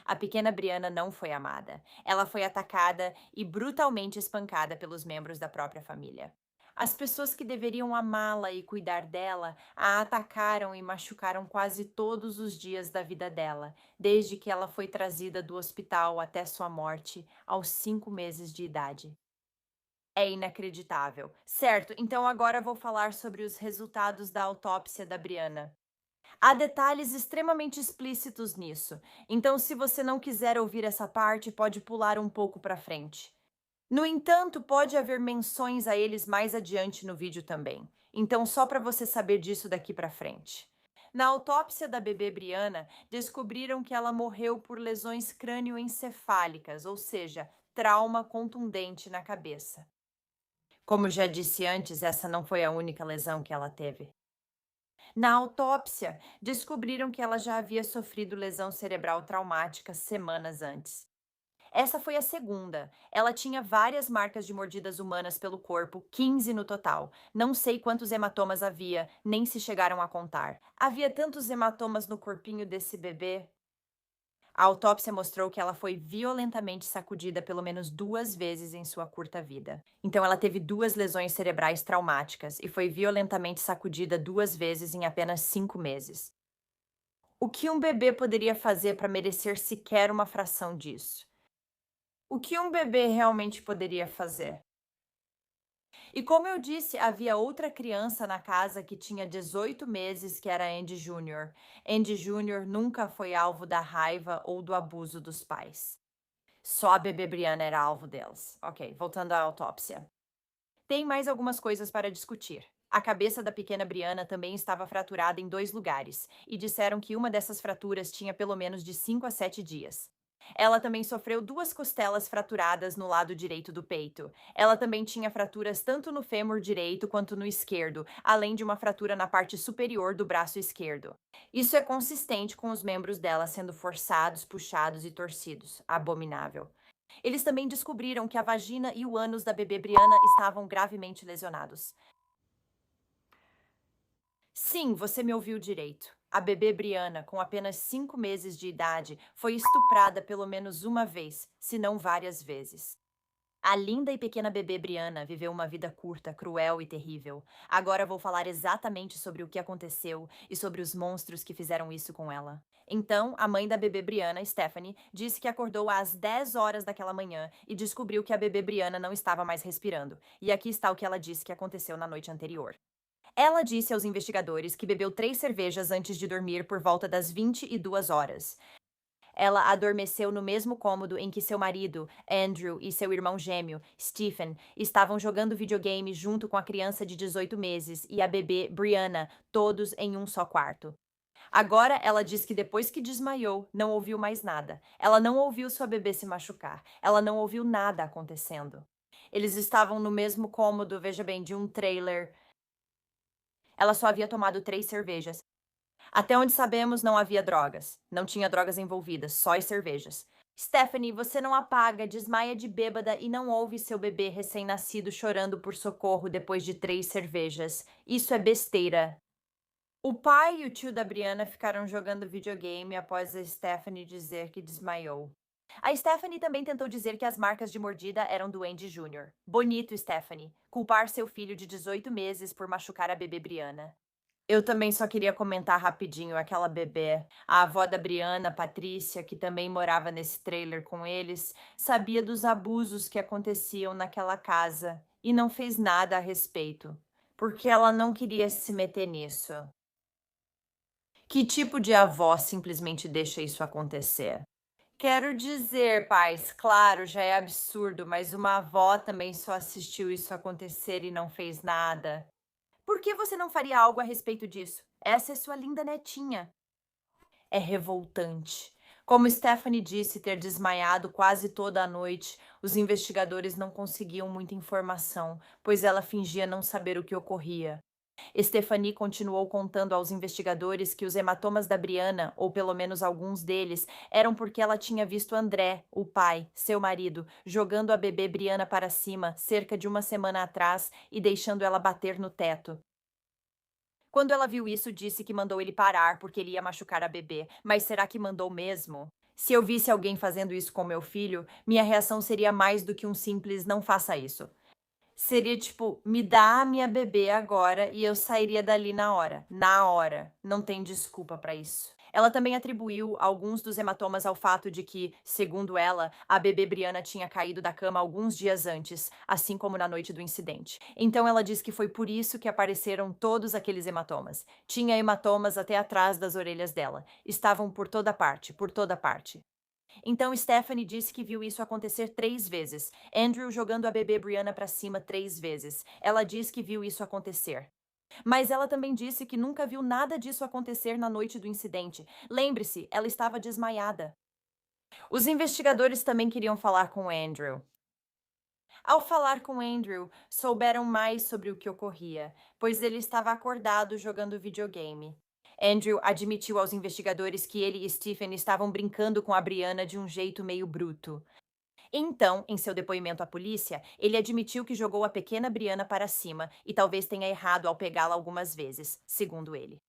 A pequena Brianna não foi amada. Ela foi atacada e brutalmente espancada pelos membros da própria família. As pessoas que deveriam amá-la e cuidar dela a atacaram e machucaram quase todos os dias da vida dela, desde que ela foi trazida do hospital até sua morte, aos 5 meses de idade. É inacreditável. Certo, então agora vou falar sobre os resultados da autópsia da Brianna. Há detalhes extremamente explícitos nisso, então se você não quiser ouvir essa parte, pode pular um pouco para frente. No entanto, pode haver menções a eles mais adiante no vídeo também, então só para você saber disso daqui para frente. Na autópsia da bebê Brianna, descobriram que ela morreu por lesões crânioencefálicas, ou seja, trauma contundente na cabeça. Como já disse antes, essa não foi a única lesão que ela teve. Na autópsia, descobriram que ela já havia sofrido lesão cerebral traumática semanas antes. Essa foi a segunda. Ela tinha várias marcas de mordidas humanas pelo corpo, 15 no total. Não sei quantos hematomas havia, nem se chegaram a contar. Havia tantos hematomas no corpinho desse bebê. A autópsia mostrou que ela foi violentamente sacudida pelo menos 2 vezes em sua curta vida. Então ela teve 2 lesões cerebrais traumáticas e foi violentamente sacudida 2 vezes em apenas 5 meses. O que um bebê poderia fazer para merecer sequer uma fração disso? O que um bebê realmente poderia fazer? E como eu disse, havia outra criança na casa que tinha 18 meses, que era Andy Jr. Andy Jr. nunca foi alvo da raiva ou do abuso dos pais. Só a bebê Brianna era alvo deles. Ok, voltando à autópsia. Tem mais algumas coisas para discutir. A cabeça da pequena Brianna também estava fraturada em 2 lugares, e disseram que uma dessas fraturas tinha pelo menos de 5 a 7 dias. Ela também sofreu 2 costelas fraturadas no lado direito do peito. Ela também tinha fraturas tanto no fêmur direito quanto no esquerdo, além de uma fratura na parte superior do braço esquerdo. Isso é consistente com os membros dela sendo forçados, puxados e torcidos. Abominável. Eles também descobriram que a vagina e o ânus da bebê Brianna estavam gravemente lesionados. Sim, você me ouviu direito. A bebê Brianna, com apenas 5 meses de idade, foi estuprada pelo menos uma vez, se não várias vezes. A linda e pequena bebê Brianna viveu uma vida curta, cruel e terrível. Agora vou falar exatamente sobre o que aconteceu e sobre os monstros que fizeram isso com ela. Então, a mãe da bebê Brianna, Stephanie, disse que acordou às 10 horas daquela manhã e descobriu que a bebê Brianna não estava mais respirando. E aqui está o que ela disse que aconteceu na noite anterior. Ela disse aos investigadores que bebeu 3 cervejas antes de dormir por volta das 22 horas. Ela adormeceu no mesmo cômodo em que seu marido, Andrew, e seu irmão gêmeo, Stephen, estavam jogando videogame junto com a criança de 18 meses e a bebê, Brianna, todos em um só quarto. Agora ela diz que depois que desmaiou, não ouviu mais nada. Ela não ouviu sua bebê se machucar. Ela não ouviu nada acontecendo. Eles estavam no mesmo cômodo, veja bem, de um trailer. Ela só havia tomado 3 cervejas. Até onde sabemos, não havia drogas. Não tinha drogas envolvidas, só as cervejas. Stephanie, você não apaga, desmaia de bêbada e não ouve seu bebê recém-nascido chorando por socorro depois de 3 cervejas. Isso é besteira. O pai e o tio da Brianna ficaram jogando videogame após a Stephanie dizer que desmaiou. A Stephanie também tentou dizer que as marcas de mordida eram do Andy Jr. Bonito, Stephanie. Culpar seu filho de 18 meses por machucar a bebê Brianna. Eu também só queria comentar rapidinho aquela bebê. A avó da Brianna, Patrícia, que também morava nesse trailer com eles, sabia dos abusos que aconteciam naquela casa e não fez nada a respeito, porque ela não queria se meter nisso. Que tipo de avó simplesmente deixa isso acontecer? Quero dizer, pais, claro, já é absurdo, mas uma avó também só assistiu isso acontecer e não fez nada. Por que você não faria algo a respeito disso? Essa é sua linda netinha. É revoltante. Como Stephanie disse ter desmaiado quase toda a noite, os investigadores não conseguiam muita informação, pois ela fingia não saber o que ocorria. Stephanie continuou contando aos investigadores que os hematomas da Brianna, ou pelo menos alguns deles, eram porque ela tinha visto André, o pai, seu marido, jogando a bebê Brianna para cima cerca de uma semana atrás e deixando ela bater no teto. Quando ela viu isso, disse que mandou ele parar porque ele ia machucar a bebê. Mas será que mandou mesmo? Se eu visse alguém fazendo isso com meu filho, minha reação seria mais do que um simples não faça isso. Seria tipo, me dá a minha bebê agora e eu sairia dali na hora. Na hora. Não tem desculpa pra isso. Ela também atribuiu alguns dos hematomas ao fato de que, segundo ela, a bebê Brianna tinha caído da cama alguns dias antes, assim como na noite do incidente. Então ela diz que foi por isso que apareceram todos aqueles hematomas. Tinha hematomas até atrás das orelhas dela. Estavam por toda parte, por toda parte. Então Stephanie disse que viu isso acontecer 3 vezes. Andrew jogando a bebê Brianna para cima 3 vezes. Ela diz que viu isso acontecer. Mas ela também disse que nunca viu nada disso acontecer na noite do incidente. Lembre-se, ela estava desmaiada. Os investigadores também queriam falar com Andrew. Ao falar com Andrew, souberam mais sobre o que ocorria, pois ele estava acordado jogando videogame. Andrew admitiu aos investigadores que ele e Stephen estavam brincando com a Brianna de um jeito meio bruto. Então, em seu depoimento à polícia, ele admitiu que jogou a pequena Brianna para cima e talvez tenha errado ao pegá-la algumas vezes, segundo ele.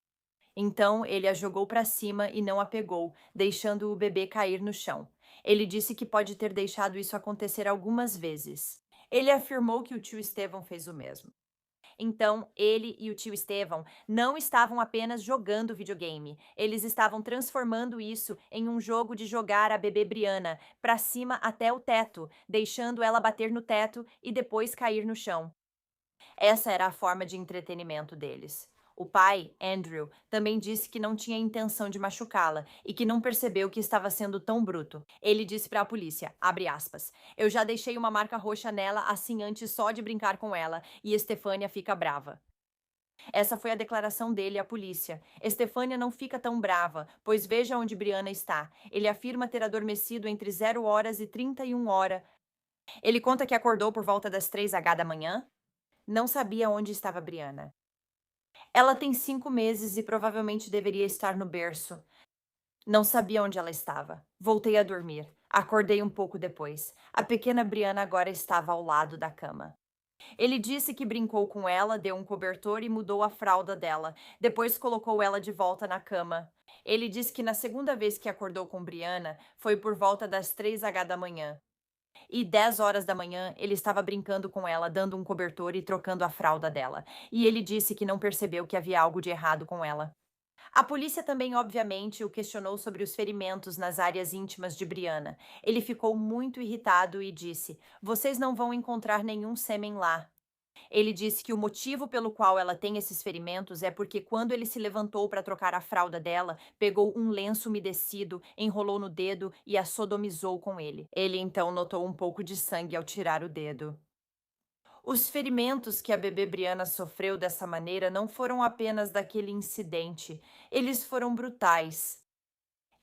Então, ele a jogou para cima e não a pegou, deixando o bebê cair no chão. Ele disse que pode ter deixado isso acontecer algumas vezes. Ele afirmou que o tio Stephen fez o mesmo. Então, ele e o tio Stephen não estavam apenas jogando videogame. Eles estavam transformando isso em um jogo de jogar a bebê Brianna para cima até o teto, deixando ela bater no teto e depois cair no chão. Essa era a forma de entretenimento deles. O pai, Andrew, também disse que não tinha intenção de machucá-la e que não percebeu que estava sendo tão bruto. Ele disse para a polícia, abre aspas, eu já deixei uma marca roxa nela assim antes só de brincar com ela e Estefânia fica brava. Essa foi a declaração dele à polícia. Estefânia não fica tão brava, pois veja onde Brianna está. Ele afirma ter adormecido entre 0 horas e 31 horas. Ele conta que acordou por volta das 3h da manhã. Não sabia onde estava Brianna. Ela tem 5 meses e provavelmente deveria estar no berço. Não sabia onde ela estava. Voltei a dormir. Acordei um pouco depois. A pequena Brianna agora estava ao lado da cama. Ele disse que brincou com ela, deu um cobertor e mudou a fralda dela. Depois colocou ela de volta na cama. Ele disse que na segunda vez que acordou com Brianna foi por volta das 3h da manhã. E 10 horas da manhã, ele estava brincando com ela, dando um cobertor e trocando a fralda dela. E ele disse que não percebeu que havia algo de errado com ela. A polícia também, obviamente, o questionou sobre os ferimentos nas áreas íntimas de Brianna. Ele ficou muito irritado e disse, vocês não vão encontrar nenhum sêmen lá. Ele disse que o motivo pelo qual ela tem esses ferimentos é porque quando ele se levantou para trocar a fralda dela, pegou um lenço umedecido, enrolou no dedo e a sodomizou com ele. Ele então notou um pouco de sangue ao tirar o dedo. Os ferimentos que a bebê Brianna sofreu dessa maneira não foram apenas daquele incidente, eles foram brutais.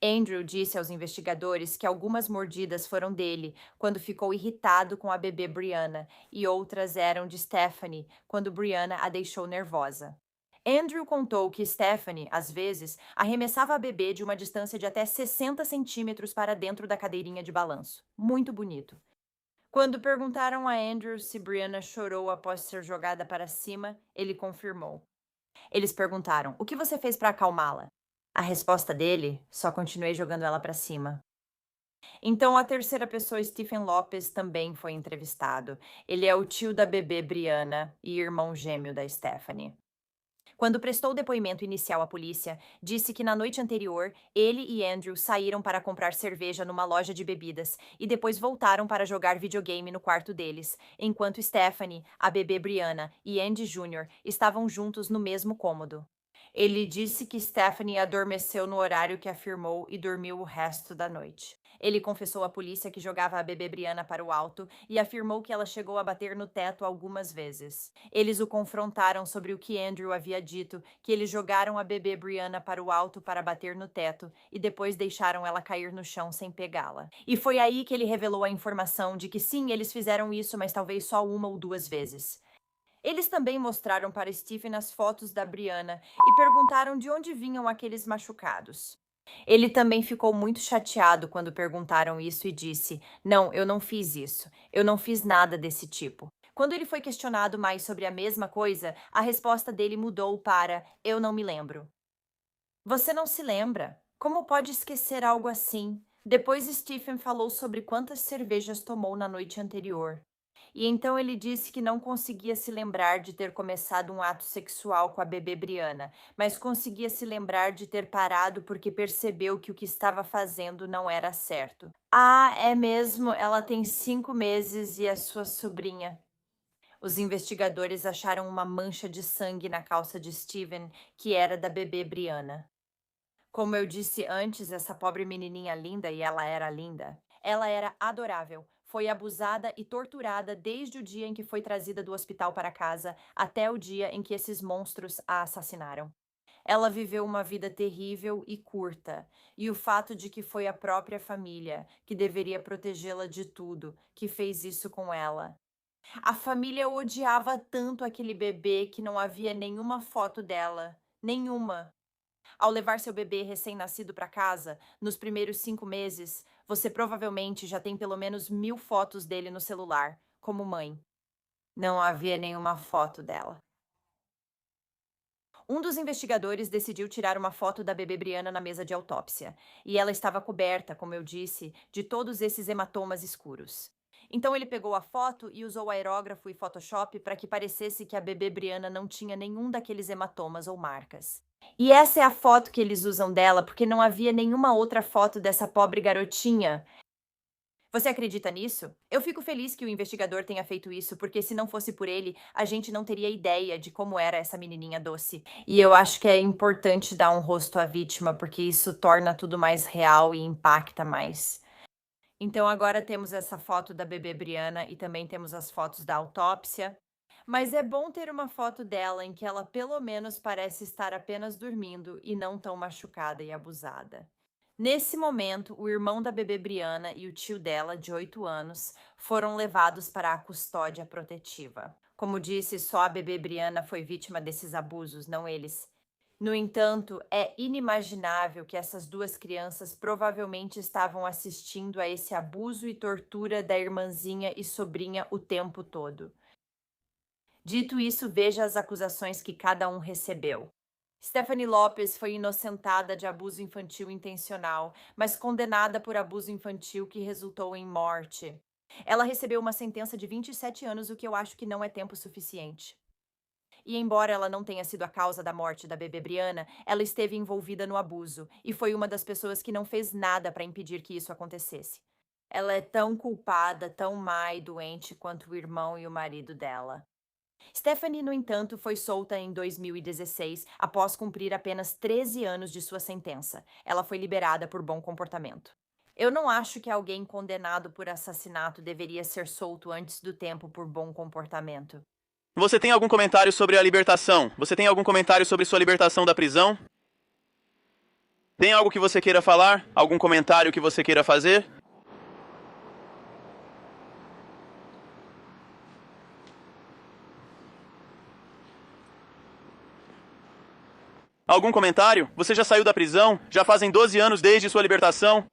Andrew disse aos investigadores que algumas mordidas foram dele, quando ficou irritado com a bebê Brianna, e outras eram de Stephanie, quando Brianna a deixou nervosa. Andrew contou que Stephanie, às vezes, arremessava a bebê de uma distância de até 60 centímetros para dentro da cadeirinha de balanço. Muito bonito. Quando perguntaram a Andrew se Brianna chorou após ser jogada para cima, ele confirmou. Eles perguntaram: "O que você fez para acalmá-la?" A resposta dele: "Só continuei jogando ela para cima." Então a terceira pessoa, Stephen Lopes, também foi entrevistado. Ele é o tio da bebê Brianna e irmão gêmeo da Stephanie. Quando prestou depoimento inicial à polícia, disse que na noite anterior, ele e Andrew saíram para comprar cerveja numa loja de bebidas e depois voltaram para jogar videogame no quarto deles, enquanto Stephanie, a bebê Brianna e Andy Jr. estavam juntos no mesmo cômodo. Ele disse que Stephanie adormeceu no horário que afirmou e dormiu o resto da noite. Ele confessou à polícia que jogava a bebê Brianna para o alto e afirmou que ela chegou a bater no teto algumas vezes. Eles o confrontaram sobre o que Andrew havia dito, que eles jogaram a bebê Brianna para o alto para bater no teto e depois deixaram ela cair no chão sem pegá-la. E foi aí que ele revelou a informação de que sim, eles fizeram isso, mas talvez só uma ou duas vezes. Eles também mostraram para Stephen as fotos da Brianna e perguntaram de onde vinham aqueles machucados. Ele também ficou muito chateado quando perguntaram isso e disse: "Não, eu não fiz isso. Eu não fiz nada desse tipo." Quando ele foi questionado mais sobre a mesma coisa, a resposta dele mudou para: "Eu não me lembro." Você não se lembra? Como pode esquecer algo assim? Depois Stephen falou sobre quantas cervejas tomou na noite anterior. E então ele disse que não conseguia se lembrar de ter começado um ato sexual com a bebê Brianna, mas conseguia se lembrar de ter parado porque percebeu que o que estava fazendo não era certo. Ah, é mesmo? Ela tem 5 meses e é sua sobrinha. Os investigadores acharam uma mancha de sangue na calça de Steven, que era da bebê Brianna. Como eu disse antes, essa pobre menininha linda, e ela era linda, ela era adorável. Foi abusada e torturada desde o dia em que foi trazida do hospital para casa até o dia em que esses monstros a assassinaram. Ela viveu uma vida terrível e curta, e o fato de que foi a própria família, que deveria protegê-la de tudo, que fez isso com ela. A família odiava tanto aquele bebê que não havia nenhuma foto dela. Nenhuma. Ao levar seu bebê recém-nascido para casa, nos primeiros 5 meses, você provavelmente já tem pelo menos 1000 fotos dele no celular, como mãe. Não havia nenhuma foto dela. Um dos investigadores decidiu tirar uma foto da bebê Brianna na mesa de autópsia, e ela estava coberta, como eu disse, de todos esses hematomas escuros. Então ele pegou a foto e usou aerógrafo e Photoshop para que parecesse que a bebê Brianna não tinha nenhum daqueles hematomas ou marcas. E essa é a foto que eles usam dela porque não havia nenhuma outra foto dessa pobre garotinha. Você acredita nisso? Eu fico feliz que o investigador tenha feito isso, porque se não fosse por ele, a gente não teria ideia de como era essa menininha doce. E eu acho que é importante dar um rosto à vítima, porque isso torna tudo mais real e impacta mais. Então agora temos essa foto da bebê Brianna e também temos as fotos da autópsia. Mas é bom ter uma foto dela em que ela pelo menos parece estar apenas dormindo e não tão machucada e abusada. Nesse momento, o irmão da bebê Brianna e o tio dela, de 8 anos, foram levados para a custódia protetiva. Como disse, só a bebê Brianna foi vítima desses abusos, não eles. No entanto, é inimaginável que essas duas crianças provavelmente estavam assistindo a esse abuso e tortura da irmãzinha e sobrinha o tempo todo. Dito isso, veja as acusações que cada um recebeu. Stephanie Lopes foi inocentada de abuso infantil intencional, mas condenada por abuso infantil que resultou em morte. Ela recebeu uma sentença de 27 anos, o que eu acho que não é tempo suficiente. E embora ela não tenha sido a causa da morte da bebê Brianna, ela esteve envolvida no abuso e foi uma das pessoas que não fez nada para impedir que isso acontecesse. Ela é tão culpada, tão má e doente quanto o irmão e o marido dela. Stephanie, no entanto, foi solta em 2016 após cumprir apenas 13 anos de sua sentença. Ela foi liberada por bom comportamento. Eu não acho que alguém condenado por assassinato deveria ser solto antes do tempo por bom comportamento. Você tem algum comentário sobre a libertação? Você tem algum comentário sobre sua libertação da prisão? Tem algo que você queira falar? Algum comentário que você queira fazer? Algum comentário? Você já saiu da prisão? Já fazem 12 anos desde sua libertação?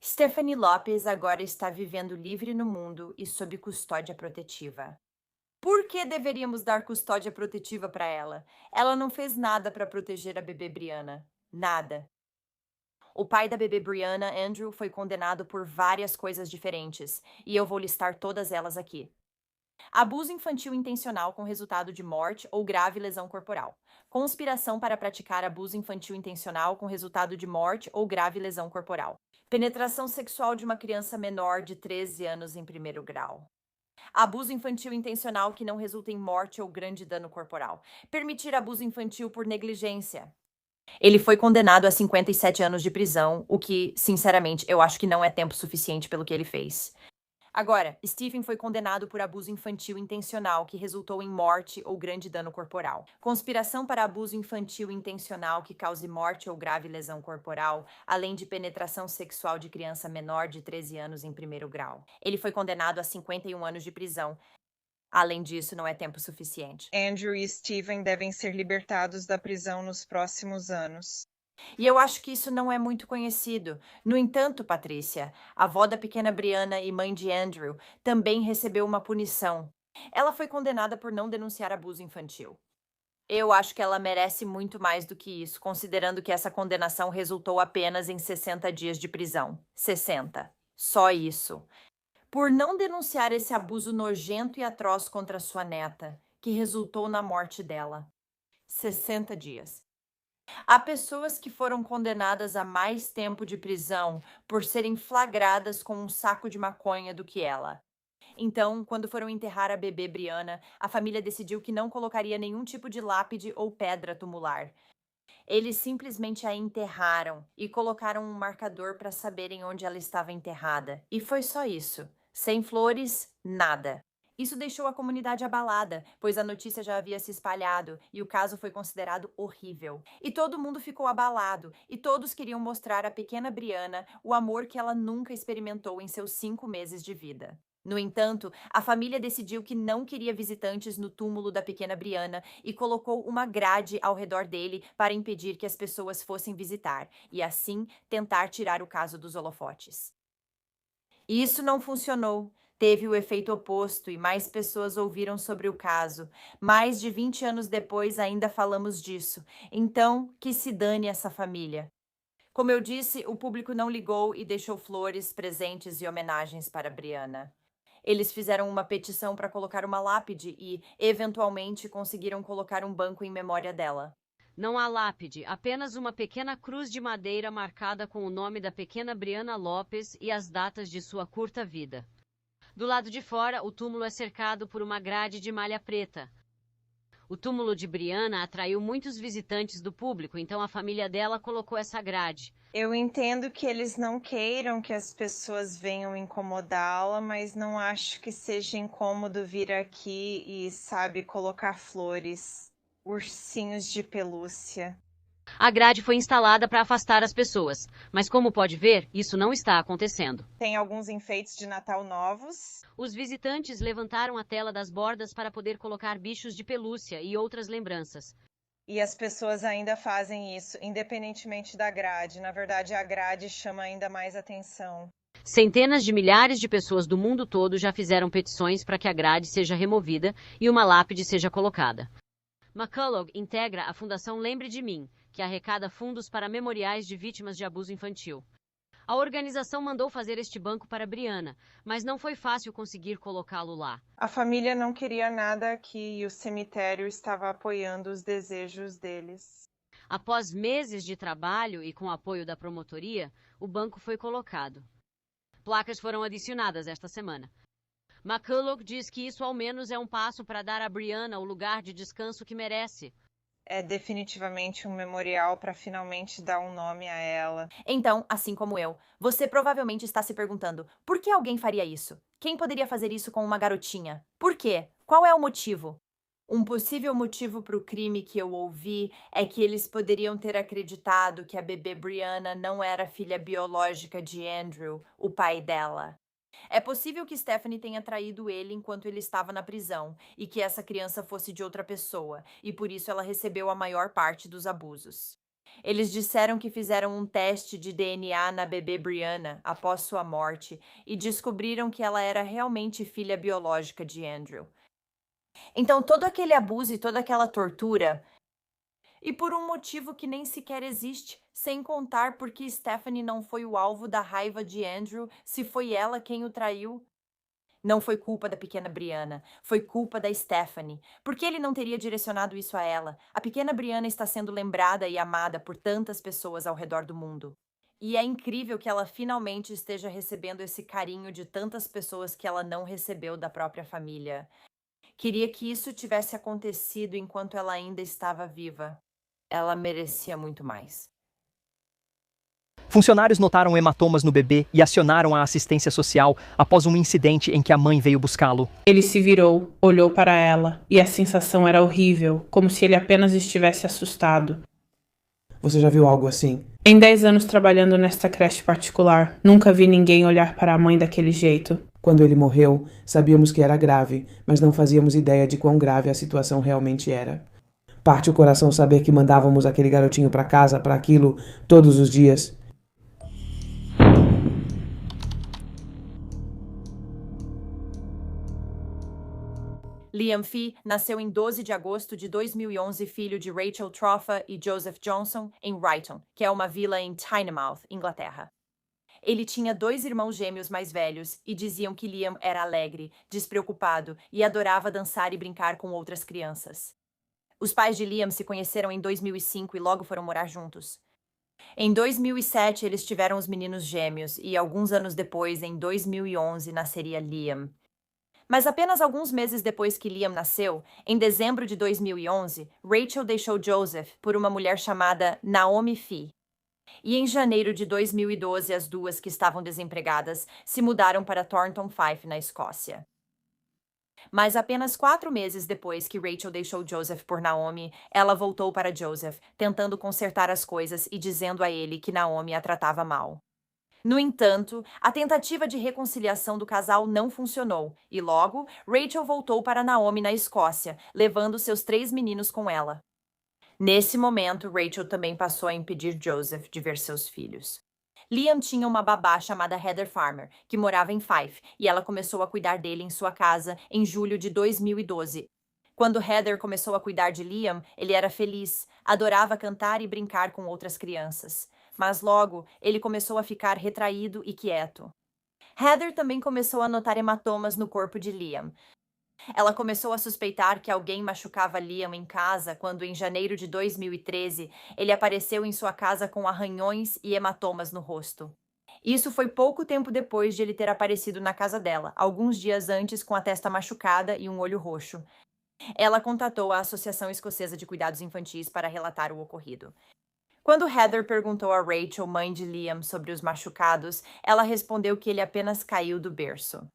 Stephanie Lopes agora está vivendo livre no mundo e sob custódia protetiva. Por que deveríamos dar custódia protetiva para ela? Ela não fez nada para proteger a bebê Brianna. Nada. O pai da bebê Brianna, Andrew, foi condenado por várias coisas diferentes, e eu vou listar todas elas aqui. Abuso infantil intencional com resultado de morte ou grave lesão corporal. Conspiração para praticar abuso infantil intencional com resultado de morte ou grave lesão corporal. Penetração sexual de uma criança menor de 13 anos em primeiro grau. Abuso infantil intencional que não resulta em morte ou grande dano corporal. Permitir abuso infantil por negligência. Ele foi condenado a 57 anos de prisão, o que, sinceramente, eu acho que não é tempo suficiente pelo que ele fez. Agora, Stephen foi condenado por abuso infantil intencional que resultou em morte ou grande dano corporal. Conspiração para abuso infantil intencional que cause morte ou grave lesão corporal, além de penetração sexual de criança menor de 13 anos em primeiro grau. Ele foi condenado a 51 anos de prisão. Além disso, não é tempo suficiente. Andrew e Stephen devem ser libertados da prisão nos próximos anos. E eu acho que isso não é muito conhecido. No entanto, Patrícia, a avó da pequena Brianna e mãe de Andrew, também recebeu uma punição. Ela foi condenada por não denunciar abuso infantil. Eu acho que ela merece muito mais do que isso, considerando que essa condenação resultou apenas em 60 dias de prisão. 60. Só isso. Por não denunciar esse abuso nojento e atroz contra sua neta, que resultou na morte dela. 60 dias. Há pessoas que foram condenadas a mais tempo de prisão por serem flagradas com um saco de maconha do que ela. Então, quando foram enterrar a bebê Brianna, a família decidiu que não colocaria nenhum tipo de lápide ou pedra tumular. Eles simplesmente a enterraram e colocaram um marcador para saberem onde ela estava enterrada. E foi só isso. Sem flores, nada. Isso deixou a comunidade abalada, pois a notícia já havia se espalhado e o caso foi considerado horrível. E todo mundo ficou abalado, e todos queriam mostrar à pequena Brianna o amor que ela nunca experimentou em seus 5 meses de vida. No entanto, a família decidiu que não queria visitantes no túmulo da pequena Brianna e colocou uma grade ao redor dele para impedir que as pessoas fossem visitar e, assim, tentar tirar o caso dos holofotes. Isso não funcionou. Teve o efeito oposto e mais pessoas ouviram sobre o caso. Mais de 20 anos depois ainda falamos disso. Então, que se dane essa família. Como eu disse, o público não ligou e deixou flores, presentes e homenagens para Brianna. Eles fizeram uma petição para colocar uma lápide e, eventualmente, conseguiram colocar um banco em memória dela. Não há lápide, apenas uma pequena cruz de madeira marcada com o nome da pequena Brianna Lopes e as datas de sua curta vida. Do lado de fora, o túmulo é cercado por uma grade de malha preta. O túmulo de Brianna atraiu muitos visitantes do público, então a família dela colocou essa grade. Eu entendo que eles não queiram que as pessoas venham incomodá-la, mas não acho que seja incômodo vir aqui e, sabe, colocar flores, ursinhos de pelúcia. A grade foi instalada para afastar as pessoas, mas como pode ver, isso não está acontecendo. Tem alguns enfeites de Natal novos. Os visitantes levantaram a tela das bordas para poder colocar bichos de pelúcia e outras lembranças. E as pessoas ainda fazem isso, independentemente da grade. Na verdade, a grade chama ainda mais atenção. Centenas de milhares de pessoas do mundo todo já fizeram petições para que a grade seja removida e uma lápide seja colocada. McCullough integra a Fundação Lembre de Mim, que arrecada fundos para memoriais de vítimas de abuso infantil. A organização mandou fazer este banco para Brianna, mas não foi fácil conseguir colocá-lo lá. A família não queria nada aqui e o cemitério estava apoiando os desejos deles. Após meses de trabalho e com apoio da promotoria, o banco foi colocado. Placas foram adicionadas esta semana. McCulloch diz que isso ao menos é um passo para dar a Brianna o lugar de descanso que merece. É definitivamente um memorial para finalmente dar um nome a ela. Então, assim como eu, você provavelmente está se perguntando: por que alguém faria isso? Quem poderia fazer isso com uma garotinha? Por quê? Qual é o motivo? Um possível motivo para o crime que eu ouvi é que eles poderiam ter acreditado que a bebê Brianna não era filha biológica de Andrew, o pai dela. É possível que Stephanie tenha traído ele enquanto ele estava na prisão e que essa criança fosse de outra pessoa, e por isso ela recebeu a maior parte dos abusos. Eles disseram que fizeram um teste de DNA na bebê Brianna após sua morte e descobriram que ela era realmente filha biológica de Andrew. Então, todo aquele abuso e toda aquela tortura, e por um motivo que nem sequer existe, sem contar porque Stephanie não foi o alvo da raiva de Andrew, se foi ela quem o traiu. Não foi culpa da pequena Brianna, foi culpa da Stephanie. Por que ele não teria direcionado isso a ela? A pequena Brianna está sendo lembrada e amada por tantas pessoas ao redor do mundo. E é incrível que ela finalmente esteja recebendo esse carinho de tantas pessoas que ela não recebeu da própria família. Queria que isso tivesse acontecido enquanto ela ainda estava viva. Ela merecia muito mais. Funcionários notaram hematomas no bebê e acionaram a assistência social após um incidente em que a mãe veio buscá-lo. Ele se virou, olhou para ela, e a sensação era horrível, como se ele apenas estivesse assustado. Você já viu algo assim? Em 10 anos trabalhando nesta creche particular, nunca vi ninguém olhar para a mãe daquele jeito. Quando ele morreu, sabíamos que era grave, mas não fazíamos ideia de quão grave a situação realmente era. Parte o coração saber que mandávamos aquele garotinho para casa para aquilo todos os dias. Liam Fee nasceu em 12 de agosto de 2011, filho de Rachel Troffa e Joseph Johnson, em Wrighton, que é uma vila em Tynemouth, Inglaterra. Ele tinha 2 irmãos gêmeos mais velhos e diziam que Liam era alegre, despreocupado e adorava dançar e brincar com outras crianças. Os pais de Liam se conheceram em 2005 e logo foram morar juntos. Em 2007, eles tiveram os meninos gêmeos e, alguns anos depois, em 2011, nasceria Liam. Mas apenas alguns meses depois que Liam nasceu, em dezembro de 2011, Rachel deixou Joseph por uma mulher chamada Naomi Fee. E em janeiro de 2012, as duas, que estavam desempregadas, se mudaram para Thornton Fife, na Escócia. Mas apenas 4 meses depois que Rachel deixou Joseph por Naomi, ela voltou para Joseph, tentando consertar as coisas e dizendo a ele que Naomi a tratava mal. No entanto, a tentativa de reconciliação do casal não funcionou, e logo, Rachel voltou para Naomi na Escócia, levando seus 3 meninos com ela. Nesse momento, Rachel também passou a impedir Joseph de ver seus filhos. Liam tinha uma babá chamada Heather Farmer, que morava em Fife, e ela começou a cuidar dele em sua casa em julho de 2012. Quando Heather começou a cuidar de Liam, ele era feliz, adorava cantar e brincar com outras crianças. Mas logo, ele começou a ficar retraído e quieto. Heather também começou a notar hematomas no corpo de Liam. Ela começou a suspeitar que alguém machucava Liam em casa quando, em janeiro de 2013, ele apareceu em sua casa com arranhões e hematomas no rosto. Isso foi pouco tempo depois de ele ter aparecido na casa dela, alguns dias antes com a testa machucada e um olho roxo. Ela contatou a Associação Escocesa de Cuidados Infantis para relatar o ocorrido. Quando Heather perguntou a Rachel, mãe de Liam, sobre os machucados, ela respondeu que ele apenas caiu do berço.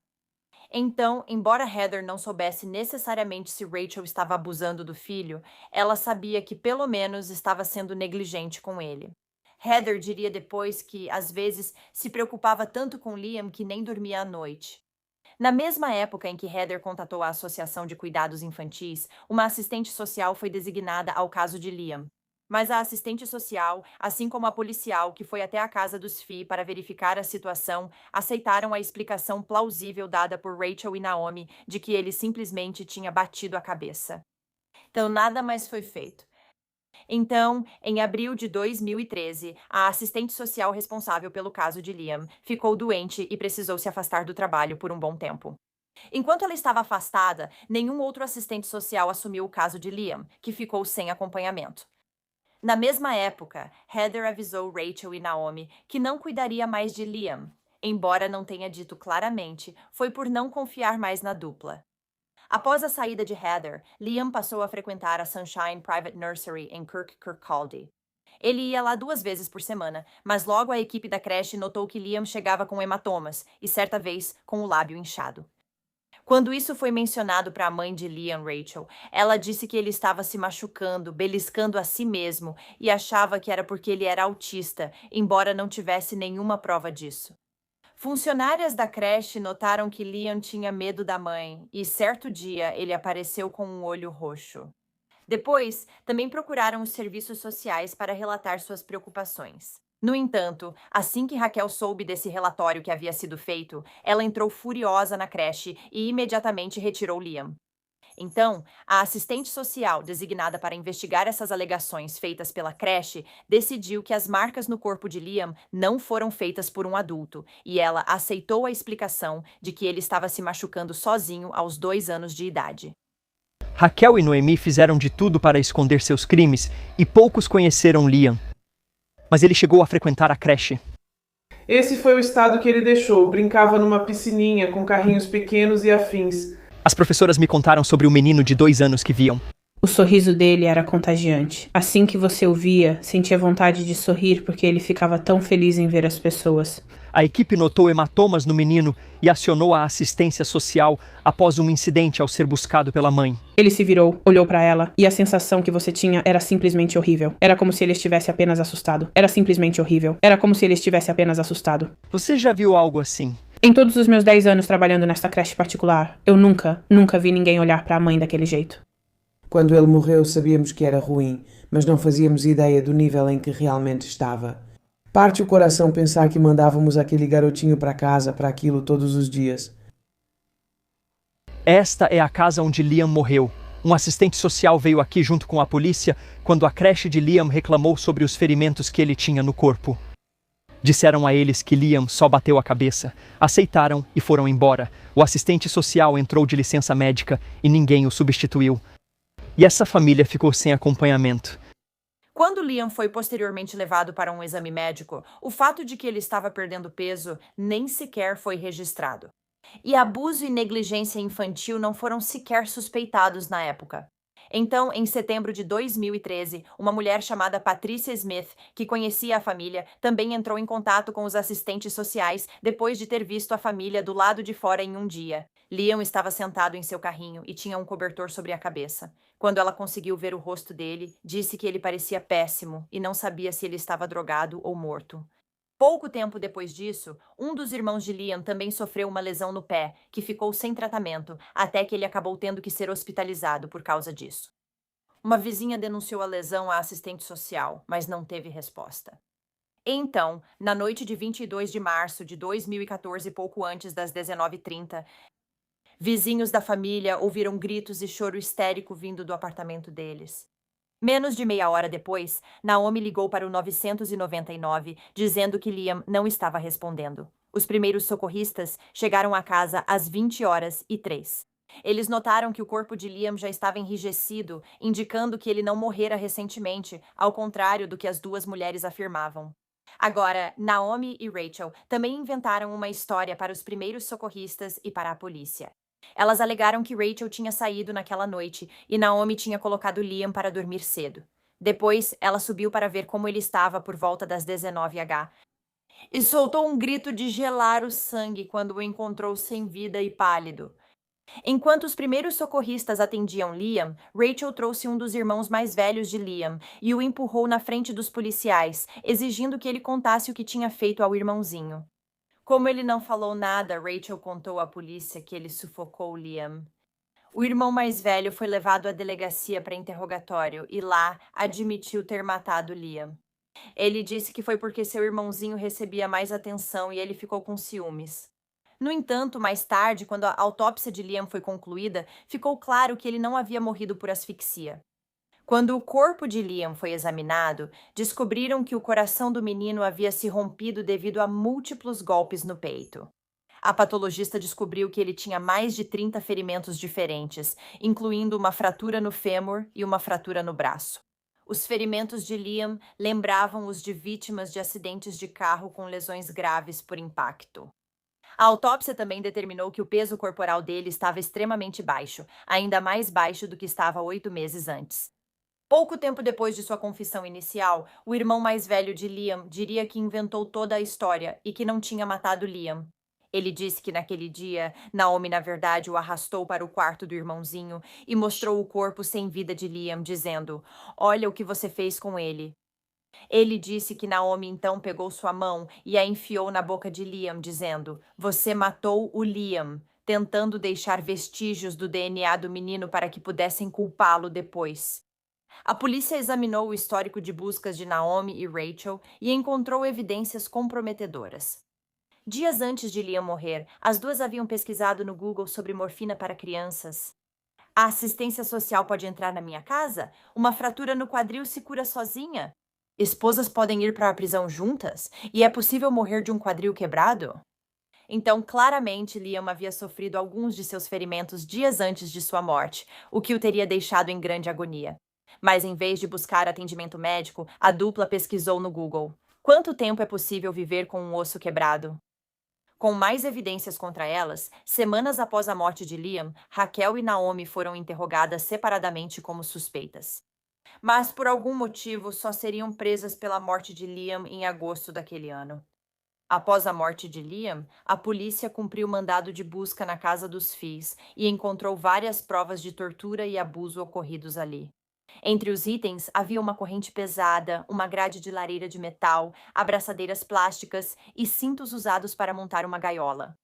Então, embora Heather não soubesse necessariamente se Rachel estava abusando do filho, ela sabia que pelo menos estava sendo negligente com ele. Heather diria depois que, às vezes, se preocupava tanto com Liam que nem dormia à noite. Na mesma época em que Heather contatou a Associação de Cuidados Infantis, uma assistente social foi designada ao caso de Liam. Mas a assistente social, assim como a policial que foi até a casa dos Fee para verificar a situação, aceitaram a explicação plausível dada por Rachel e Naomi de que ele simplesmente tinha batido a cabeça. Então nada mais foi feito. Então, em abril de 2013, a assistente social responsável pelo caso de Liam ficou doente e precisou se afastar do trabalho por um bom tempo. Enquanto ela estava afastada, nenhum outro assistente social assumiu o caso de Liam, que ficou sem acompanhamento. Na mesma época, Heather avisou Rachel e Naomi que não cuidaria mais de Liam. embora não tenha dito claramente, foi por não confiar mais na dupla. Após a saída de Heather, Liam passou a frequentar a Sunshine Private Nursery em Kirkcaldy. Ele ia lá 2 vezes por semana, mas logo a equipe da creche notou que Liam chegava com hematomas e, certa vez, com o lábio inchado. Quando isso foi mencionado para a mãe de Liam, Rachel, ela disse que ele estava se machucando, beliscando a si mesmo e achava que era porque ele era autista, embora não tivesse nenhuma prova disso. Funcionárias da creche notaram que Liam tinha medo da mãe e, certo dia, ele apareceu com um olho roxo. Depois, também procuraram os serviços sociais para relatar suas preocupações. No entanto, assim que Raquel soube desse relatório que havia sido feito, ela entrou furiosa na creche e imediatamente retirou Liam. Então, a assistente social designada para investigar essas alegações feitas pela creche decidiu que as marcas no corpo de Liam não foram feitas por um adulto, e ela aceitou a explicação de que ele estava se machucando sozinho aos 2 anos de idade. Raquel e Noemi fizeram de tudo para esconder seus crimes e poucos conheceram Liam. Mas ele chegou a frequentar a creche. Esse foi o estado que ele deixou. Brincava numa piscininha com carrinhos pequenos e afins. As professoras me contaram sobre o menino de 2 anos que viam. O sorriso dele era contagiante. Assim que você o via, sentia vontade de sorrir porque ele ficava tão feliz em ver as pessoas. A equipe notou hematomas no menino e acionou a assistência social após um incidente ao ser buscado pela mãe. Ele se virou, olhou para ela, e a sensação que você tinha era simplesmente horrível. Era como se ele estivesse apenas assustado. Era simplesmente horrível. Era como se ele estivesse apenas assustado. Você já viu algo assim? Em todos os meus 10 anos trabalhando nesta creche particular, eu nunca vi ninguém olhar para a mãe daquele jeito. Quando ele morreu, sabíamos que era ruim, mas não fazíamos ideia do nível em que realmente estava. Parte o coração pensar que mandávamos aquele garotinho para casa para aquilo todos os dias. Esta é a casa onde Liam morreu. Um assistente social veio aqui junto com a polícia quando a creche de Liam reclamou sobre os ferimentos que ele tinha no corpo. Disseram a eles que Liam só bateu a cabeça. Aceitaram e foram embora. O assistente social entrou de licença médica e ninguém o substituiu. E essa família ficou sem acompanhamento. Quando Liam foi posteriormente levado para um exame médico, o fato de que ele estava perdendo peso nem sequer foi registrado. E abuso e negligência infantil não foram sequer suspeitados na época. Então, em setembro de 2013, uma mulher chamada Patricia Smith, que conhecia a família, também entrou em contato com os assistentes sociais depois de ter visto a família do lado de fora em um dia. Liam estava sentado em seu carrinho e tinha um cobertor sobre a cabeça. Quando ela conseguiu ver o rosto dele, disse que ele parecia péssimo e não sabia se ele estava drogado ou morto. Pouco tempo depois disso, um dos irmãos de Liam também sofreu uma lesão no pé, que ficou sem tratamento, até que ele acabou tendo que ser hospitalizado por causa disso. Uma vizinha denunciou a lesão à assistente social, mas não teve resposta. Então, na noite de 22 de março de 2014, pouco antes das 19h30, vizinhos da família ouviram gritos e choro histérico vindo do apartamento deles. Menos de meia hora depois, Naomi ligou para o 999, dizendo que Liam não estava respondendo. Os primeiros socorristas chegaram à casa às 20h03. Eles notaram que o corpo de Liam já estava enrijecido, indicando que ele não morrera recentemente, ao contrário do que as 2 mulheres afirmavam. Agora, Naomi e Rachel também inventaram uma história para os primeiros socorristas e para a polícia. Elas alegaram que Rachel tinha saído naquela noite e Naomi tinha colocado Liam para dormir cedo. Depois, ela subiu para ver como ele estava por volta das 19h e soltou um grito de gelar o sangue quando o encontrou sem vida e pálido. Enquanto os primeiros socorristas atendiam Liam, Rachel trouxe um dos irmãos mais velhos de Liam e o empurrou na frente dos policiais, exigindo que ele contasse o que tinha feito ao irmãozinho. Como ele não falou nada, Rachel contou à polícia que ele sufocou Liam. O irmão mais velho foi levado à delegacia para interrogatório e lá admitiu ter matado Liam. Ele disse que foi porque seu irmãozinho recebia mais atenção e ele ficou com ciúmes. No entanto, mais tarde, quando a autópsia de Liam foi concluída, ficou claro que ele não havia morrido por asfixia. Quando o corpo de Liam foi examinado, descobriram que o coração do menino havia se rompido devido a múltiplos golpes no peito. A patologista descobriu que ele tinha mais de 30 ferimentos diferentes, incluindo uma fratura no fêmur e uma fratura no braço. Os ferimentos de Liam lembravam os de vítimas de acidentes de carro com lesões graves por impacto. A autópsia também determinou que o peso corporal dele estava extremamente baixo, ainda mais baixo do que estava 8 meses antes. Pouco tempo depois de sua confissão inicial, o irmão mais velho de Liam diria que inventou toda a história e que não tinha matado Liam. Ele disse que naquele dia, Naomi na verdade o arrastou para o quarto do irmãozinho e mostrou o corpo sem vida de Liam, dizendo: "Olha o que você fez com ele." Ele disse que Naomi então pegou sua mão e a enfiou na boca de Liam, dizendo: "Você matou o Liam", tentando deixar vestígios do DNA do menino para que pudessem culpá-lo depois. A polícia examinou o histórico de buscas de Naomi e Rachel e encontrou evidências comprometedoras. Dias antes de Liam morrer, as duas haviam pesquisado no Google sobre morfina para crianças. A assistência social pode entrar na minha casa? Uma fratura no quadril se cura sozinha? Esposas podem ir para a prisão juntas? E é possível morrer de um quadril quebrado? Então, claramente, Liam havia sofrido alguns de seus ferimentos dias antes de sua morte, o que o teria deixado em grande agonia. Mas, em vez de buscar atendimento médico, a dupla pesquisou no Google: quanto tempo é possível viver com um osso quebrado? Com mais evidências contra elas, semanas após a morte de Liam, Raquel e Naomi foram interrogadas separadamente como suspeitas. Mas, por algum motivo, só seriam presas pela morte de Liam em agosto daquele ano. Após a morte de Liam, a polícia cumpriu mandado de busca na casa dos Fees e encontrou várias provas de tortura e abuso ocorridos ali. Entre os itens havia uma corrente pesada, uma grade de lareira de metal, abraçadeiras plásticas e cintos usados para montar uma gaiola.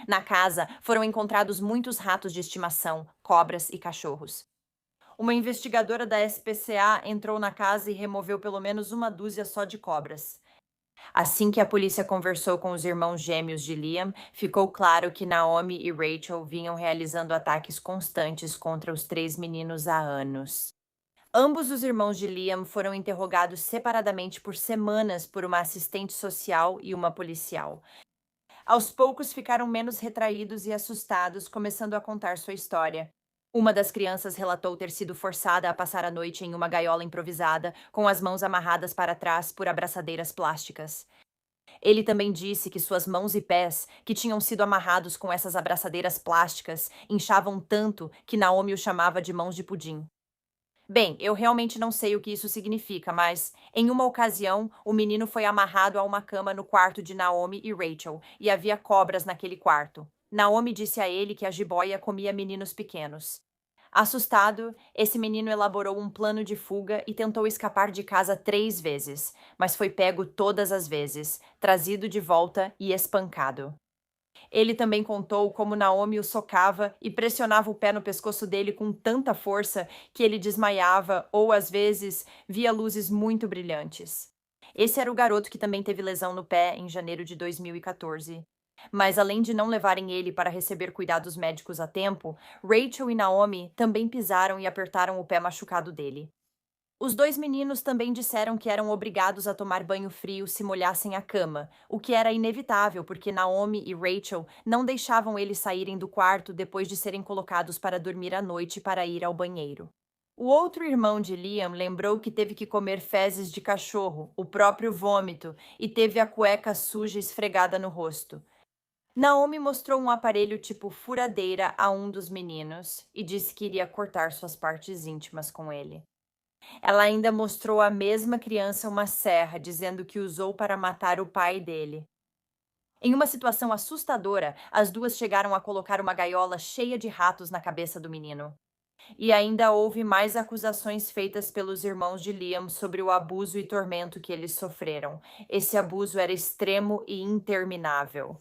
Na casa foram encontrados muitos ratos de estimação, cobras e cachorros. Uma investigadora da SPCA entrou na casa e removeu pelo menos uma dúzia só de cobras. Assim que a polícia conversou com os irmãos gêmeos de Liam, ficou claro que Naomi e Rachel vinham realizando ataques constantes contra os 3 meninos há anos. Ambos os irmãos de Liam foram interrogados separadamente por semanas por uma assistente social e uma policial. Aos poucos ficaram menos retraídos e assustados, começando a contar sua história. Uma das crianças relatou ter sido forçada a passar a noite em uma gaiola improvisada, com as mãos amarradas para trás por abraçadeiras plásticas. Ele também disse que suas mãos e pés, que tinham sido amarrados com essas abraçadeiras plásticas, inchavam tanto que Naomi o chamava de mãos de pudim. Bem, eu realmente não sei o que isso significa, mas, em uma ocasião, o menino foi amarrado a uma cama no quarto de Naomi e Rachel, e havia cobras naquele quarto. Naomi disse a ele que a jiboia comia meninos pequenos. Assustado, esse menino elaborou um plano de fuga e tentou escapar de casa 3 vezes, mas foi pego todas as vezes, trazido de volta e espancado. Ele também contou como Naomi o socava e pressionava o pé no pescoço dele com tanta força que ele desmaiava ou, às vezes, via luzes muito brilhantes. Esse era o garoto que também teve lesão no pé em janeiro de 2014. Mas, além de não levarem ele para receber cuidados médicos a tempo, Rachel e Naomi também pisaram e apertaram o pé machucado dele. Os 2 meninos também disseram que eram obrigados a tomar banho frio se molhassem a cama, o que era inevitável porque Naomi e Rachel não deixavam eles saírem do quarto depois de serem colocados para dormir à noite para ir ao banheiro. O outro irmão de Liam lembrou que teve que comer fezes de cachorro, o próprio vômito, e teve a cueca suja esfregada no rosto. Naomi mostrou um aparelho tipo furadeira a um dos meninos e disse que iria cortar suas partes íntimas com ele. Ela ainda mostrou à mesma criança uma serra, dizendo que usou para matar o pai dele. Em uma situação assustadora, as duas chegaram a colocar uma gaiola cheia de ratos na cabeça do menino. E ainda houve mais acusações feitas pelos irmãos de Liam sobre o abuso e tormento que eles sofreram. Esse abuso era extremo e interminável.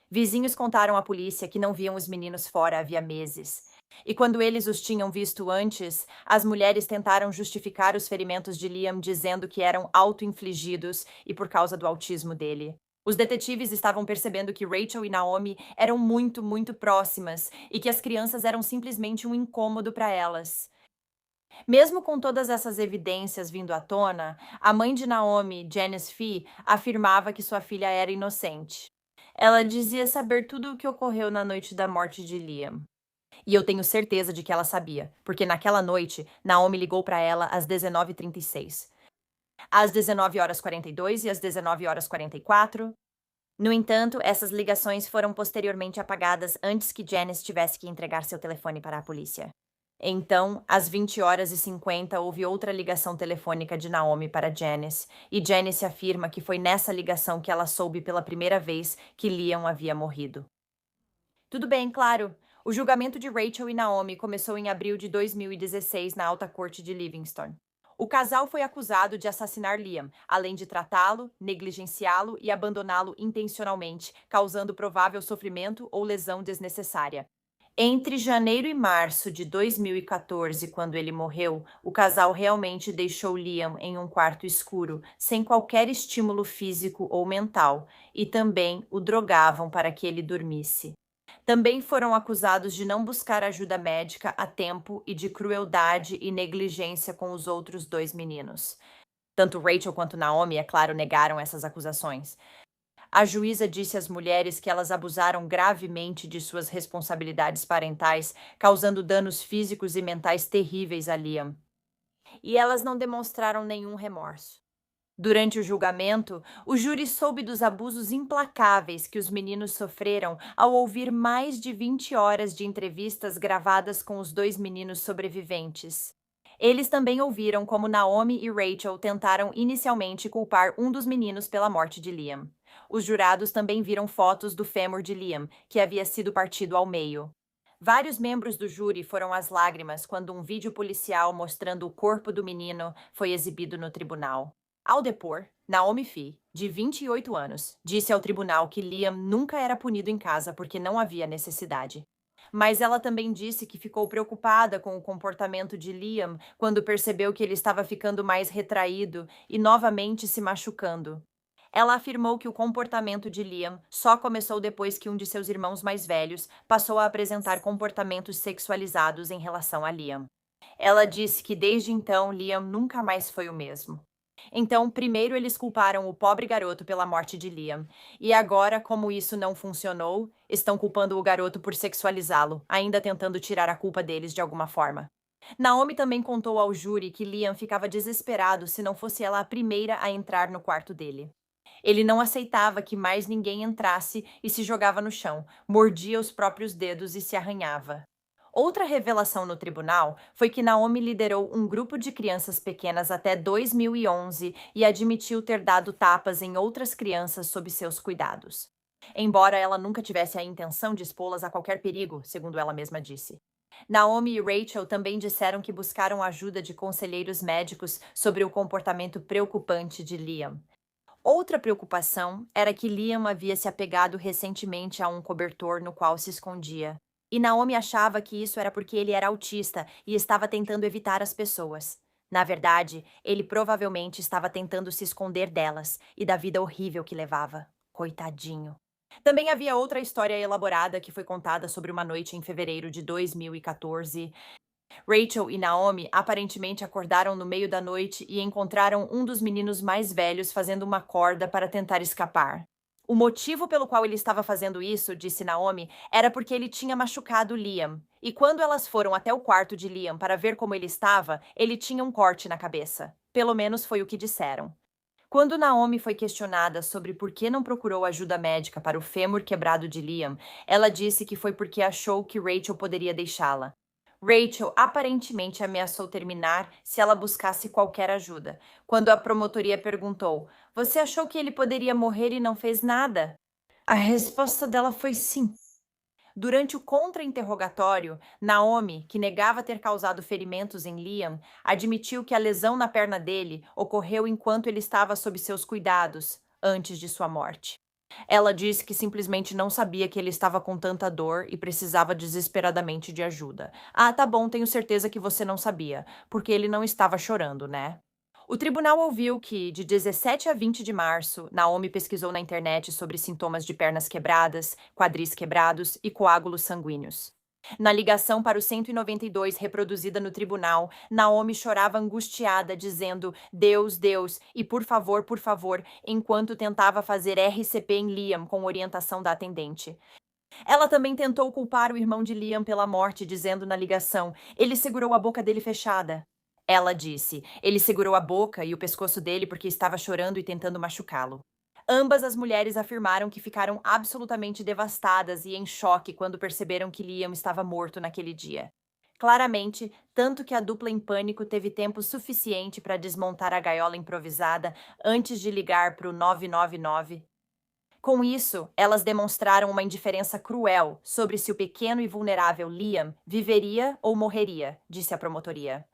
Vizinhos contaram à polícia que não viam os meninos fora havia meses. E quando eles os tinham visto antes, as mulheres tentaram justificar os ferimentos de Liam dizendo que eram auto-infligidos e por causa do autismo dele. Os detetives estavam percebendo que Rachel e Naomi eram muito, muito próximas e que as crianças eram simplesmente um incômodo para elas. Mesmo com todas essas evidências vindo à tona, a mãe de Naomi, Janice Fee, afirmava que sua filha era inocente. Ela dizia saber tudo o que ocorreu na noite da morte de Liam. E eu tenho certeza de que ela sabia, porque naquela noite, Naomi ligou para ela às 19h36. Às 19h42 e às 19h44. No entanto, essas ligações foram posteriormente apagadas antes que Janice tivesse que entregar seu telefone para a polícia. Então, às 20h50, houve outra ligação telefônica de Naomi para Janice, e Janice afirma que foi nessa ligação que ela soube pela primeira vez que Liam havia morrido. Tudo bem, claro. O julgamento de Rachel e Naomi começou em abril de 2016 na Alta Corte de Livingston. O casal foi acusado de assassinar Liam, além de tratá-lo, negligenciá-lo e abandoná-lo intencionalmente, causando provável sofrimento ou lesão desnecessária. Entre janeiro e março de 2014, quando ele morreu, o casal realmente deixou Liam em um quarto escuro, sem qualquer estímulo físico ou mental, e também o drogavam para que ele dormisse. Também foram acusados de não buscar ajuda médica a tempo e de crueldade e negligência com os outros 2 meninos. Tanto Rachel quanto Naomi, é claro, negaram essas acusações. A juíza disse às mulheres que elas abusaram gravemente de suas responsabilidades parentais, causando danos físicos e mentais terríveis a Liam. E elas não demonstraram nenhum remorso. Durante o julgamento, o júri soube dos abusos implacáveis que os meninos sofreram ao ouvir mais de 20 horas de entrevistas gravadas com os 2 meninos sobreviventes. Eles também ouviram como Naomi e Rachel tentaram inicialmente culpar um dos meninos pela morte de Liam. Os jurados também viram fotos do fêmur de Liam, que havia sido partido ao meio. Vários membros do júri foram às lágrimas quando um vídeo policial mostrando o corpo do menino foi exibido no tribunal. Ao depor, Naomi Fee, de 28 anos, disse ao tribunal que Liam nunca era punido em casa porque não havia necessidade. Mas ela também disse que ficou preocupada com o comportamento de Liam quando percebeu que ele estava ficando mais retraído e novamente se machucando. Ela afirmou que o comportamento de Liam só começou depois que um de seus irmãos mais velhos passou a apresentar comportamentos sexualizados em relação a Liam. Ela disse que desde então Liam nunca mais foi o mesmo. Então, primeiro eles culparam o pobre garoto pela morte de Liam, e agora, como isso não funcionou, estão culpando o garoto por sexualizá-lo, ainda tentando tirar a culpa deles de alguma forma. Naomi também contou ao júri que Liam ficava desesperado se não fosse ela a primeira a entrar no quarto dele. Ele não aceitava que mais ninguém entrasse e se jogava no chão, mordia os próprios dedos e se arranhava. Outra revelação no tribunal foi que Naomi liderou um grupo de crianças pequenas até 2011 e admitiu ter dado tapas em outras crianças sob seus cuidados. Embora ela nunca tivesse a intenção de expô-las a qualquer perigo, segundo ela mesma disse. Naomi e Rachel também disseram que buscaram ajuda de conselheiros médicos sobre o comportamento preocupante de Liam. Outra preocupação era que Liam havia se apegado recentemente a um cobertor no qual se escondia. E Naomi achava que isso era porque ele era autista e estava tentando evitar as pessoas. Na verdade, ele provavelmente estava tentando se esconder delas e da vida horrível que levava. Coitadinho. Também havia outra história elaborada que foi contada sobre uma noite em fevereiro de 2014. Rachel e Naomi aparentemente acordaram no meio da noite e encontraram um dos meninos mais velhos fazendo uma corda para tentar escapar. O motivo pelo qual ele estava fazendo isso, disse Naomi, era porque ele tinha machucado Liam. E quando elas foram até o quarto de Liam para ver como ele estava, ele tinha um corte na cabeça. Pelo menos foi o que disseram. Quando Naomi foi questionada sobre por que não procurou ajuda médica para o fêmur quebrado de Liam, ela disse que foi porque achou que Rachel poderia deixá-la. Rachel aparentemente ameaçou terminar se ela buscasse qualquer ajuda. Quando a promotoria perguntou, "Você achou que ele poderia morrer e não fez nada?" A resposta dela foi sim. Durante o contra-interrogatório, Naomi, que negava ter causado ferimentos em Liam, admitiu que a lesão na perna dele ocorreu enquanto ele estava sob seus cuidados, antes de sua morte. Ela disse que simplesmente não sabia que ele estava com tanta dor e precisava desesperadamente de ajuda. Ah, tá bom, tenho certeza que você não sabia, porque ele não estava chorando, né? O tribunal ouviu que, de 17 a 20 de março, Naomi pesquisou na internet sobre sintomas de pernas quebradas, quadris quebrados e coágulos sanguíneos. Na ligação para o 192 reproduzida no tribunal, Naomi chorava angustiada, dizendo Deus, Deus, e por favor, enquanto tentava fazer RCP em Liam com orientação da atendente. Ela também tentou culpar o irmão de Liam pela morte, dizendo na ligação: ele segurou a boca dele fechada. Ela disse: ele segurou a boca e o pescoço dele porque estava chorando e tentando machucá-lo. Ambas as mulheres afirmaram que ficaram absolutamente devastadas e em choque quando perceberam que Liam estava morto naquele dia. Claramente, tanto que a dupla em pânico teve tempo suficiente para desmontar a gaiola improvisada antes de ligar para o 999. Com isso, elas demonstraram uma indiferença cruel sobre se o pequeno e vulnerável Liam viveria ou morreria, disse a promotoria.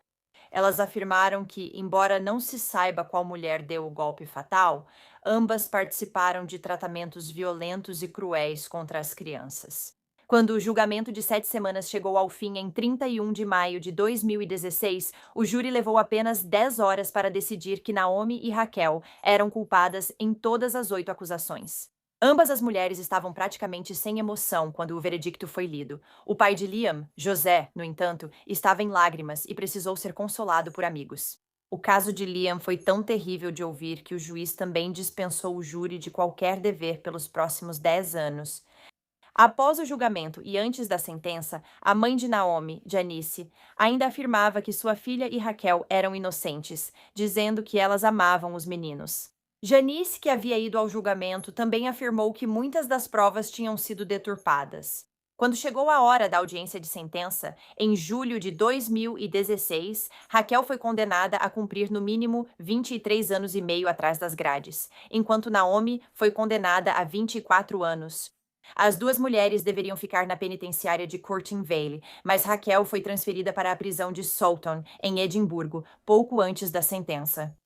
Elas afirmaram que, embora não se saiba qual mulher deu o golpe fatal, ambas participaram de tratamentos violentos e cruéis contra as crianças. Quando o julgamento de 7 semanas chegou ao fim em 31 de maio de 2016, o júri levou apenas 10 horas para decidir que Naomi e Raquel eram culpadas em todas as 8 acusações. Ambas as mulheres estavam praticamente sem emoção quando o veredicto foi lido. O pai de Liam, José, no entanto, estava em lágrimas e precisou ser consolado por amigos. O caso de Liam foi tão terrível de ouvir que o juiz também dispensou o júri de qualquer dever pelos próximos 10 anos. Após o julgamento e antes da sentença, a mãe de Naomi, Janice, ainda afirmava que sua filha e Raquel eram inocentes, dizendo que elas amavam os meninos. Janice, que havia ido ao julgamento, também afirmou que muitas das provas tinham sido deturpadas. Quando chegou a hora da audiência de sentença, em julho de 2016, Raquel foi condenada a cumprir no mínimo 23 anos e meio atrás das grades, enquanto Naomi foi condenada a 24 anos. As duas mulheres deveriam ficar na penitenciária de Curtin Vale, mas Raquel foi transferida para a prisão de Salton, em Edimburgo, pouco antes da sentença.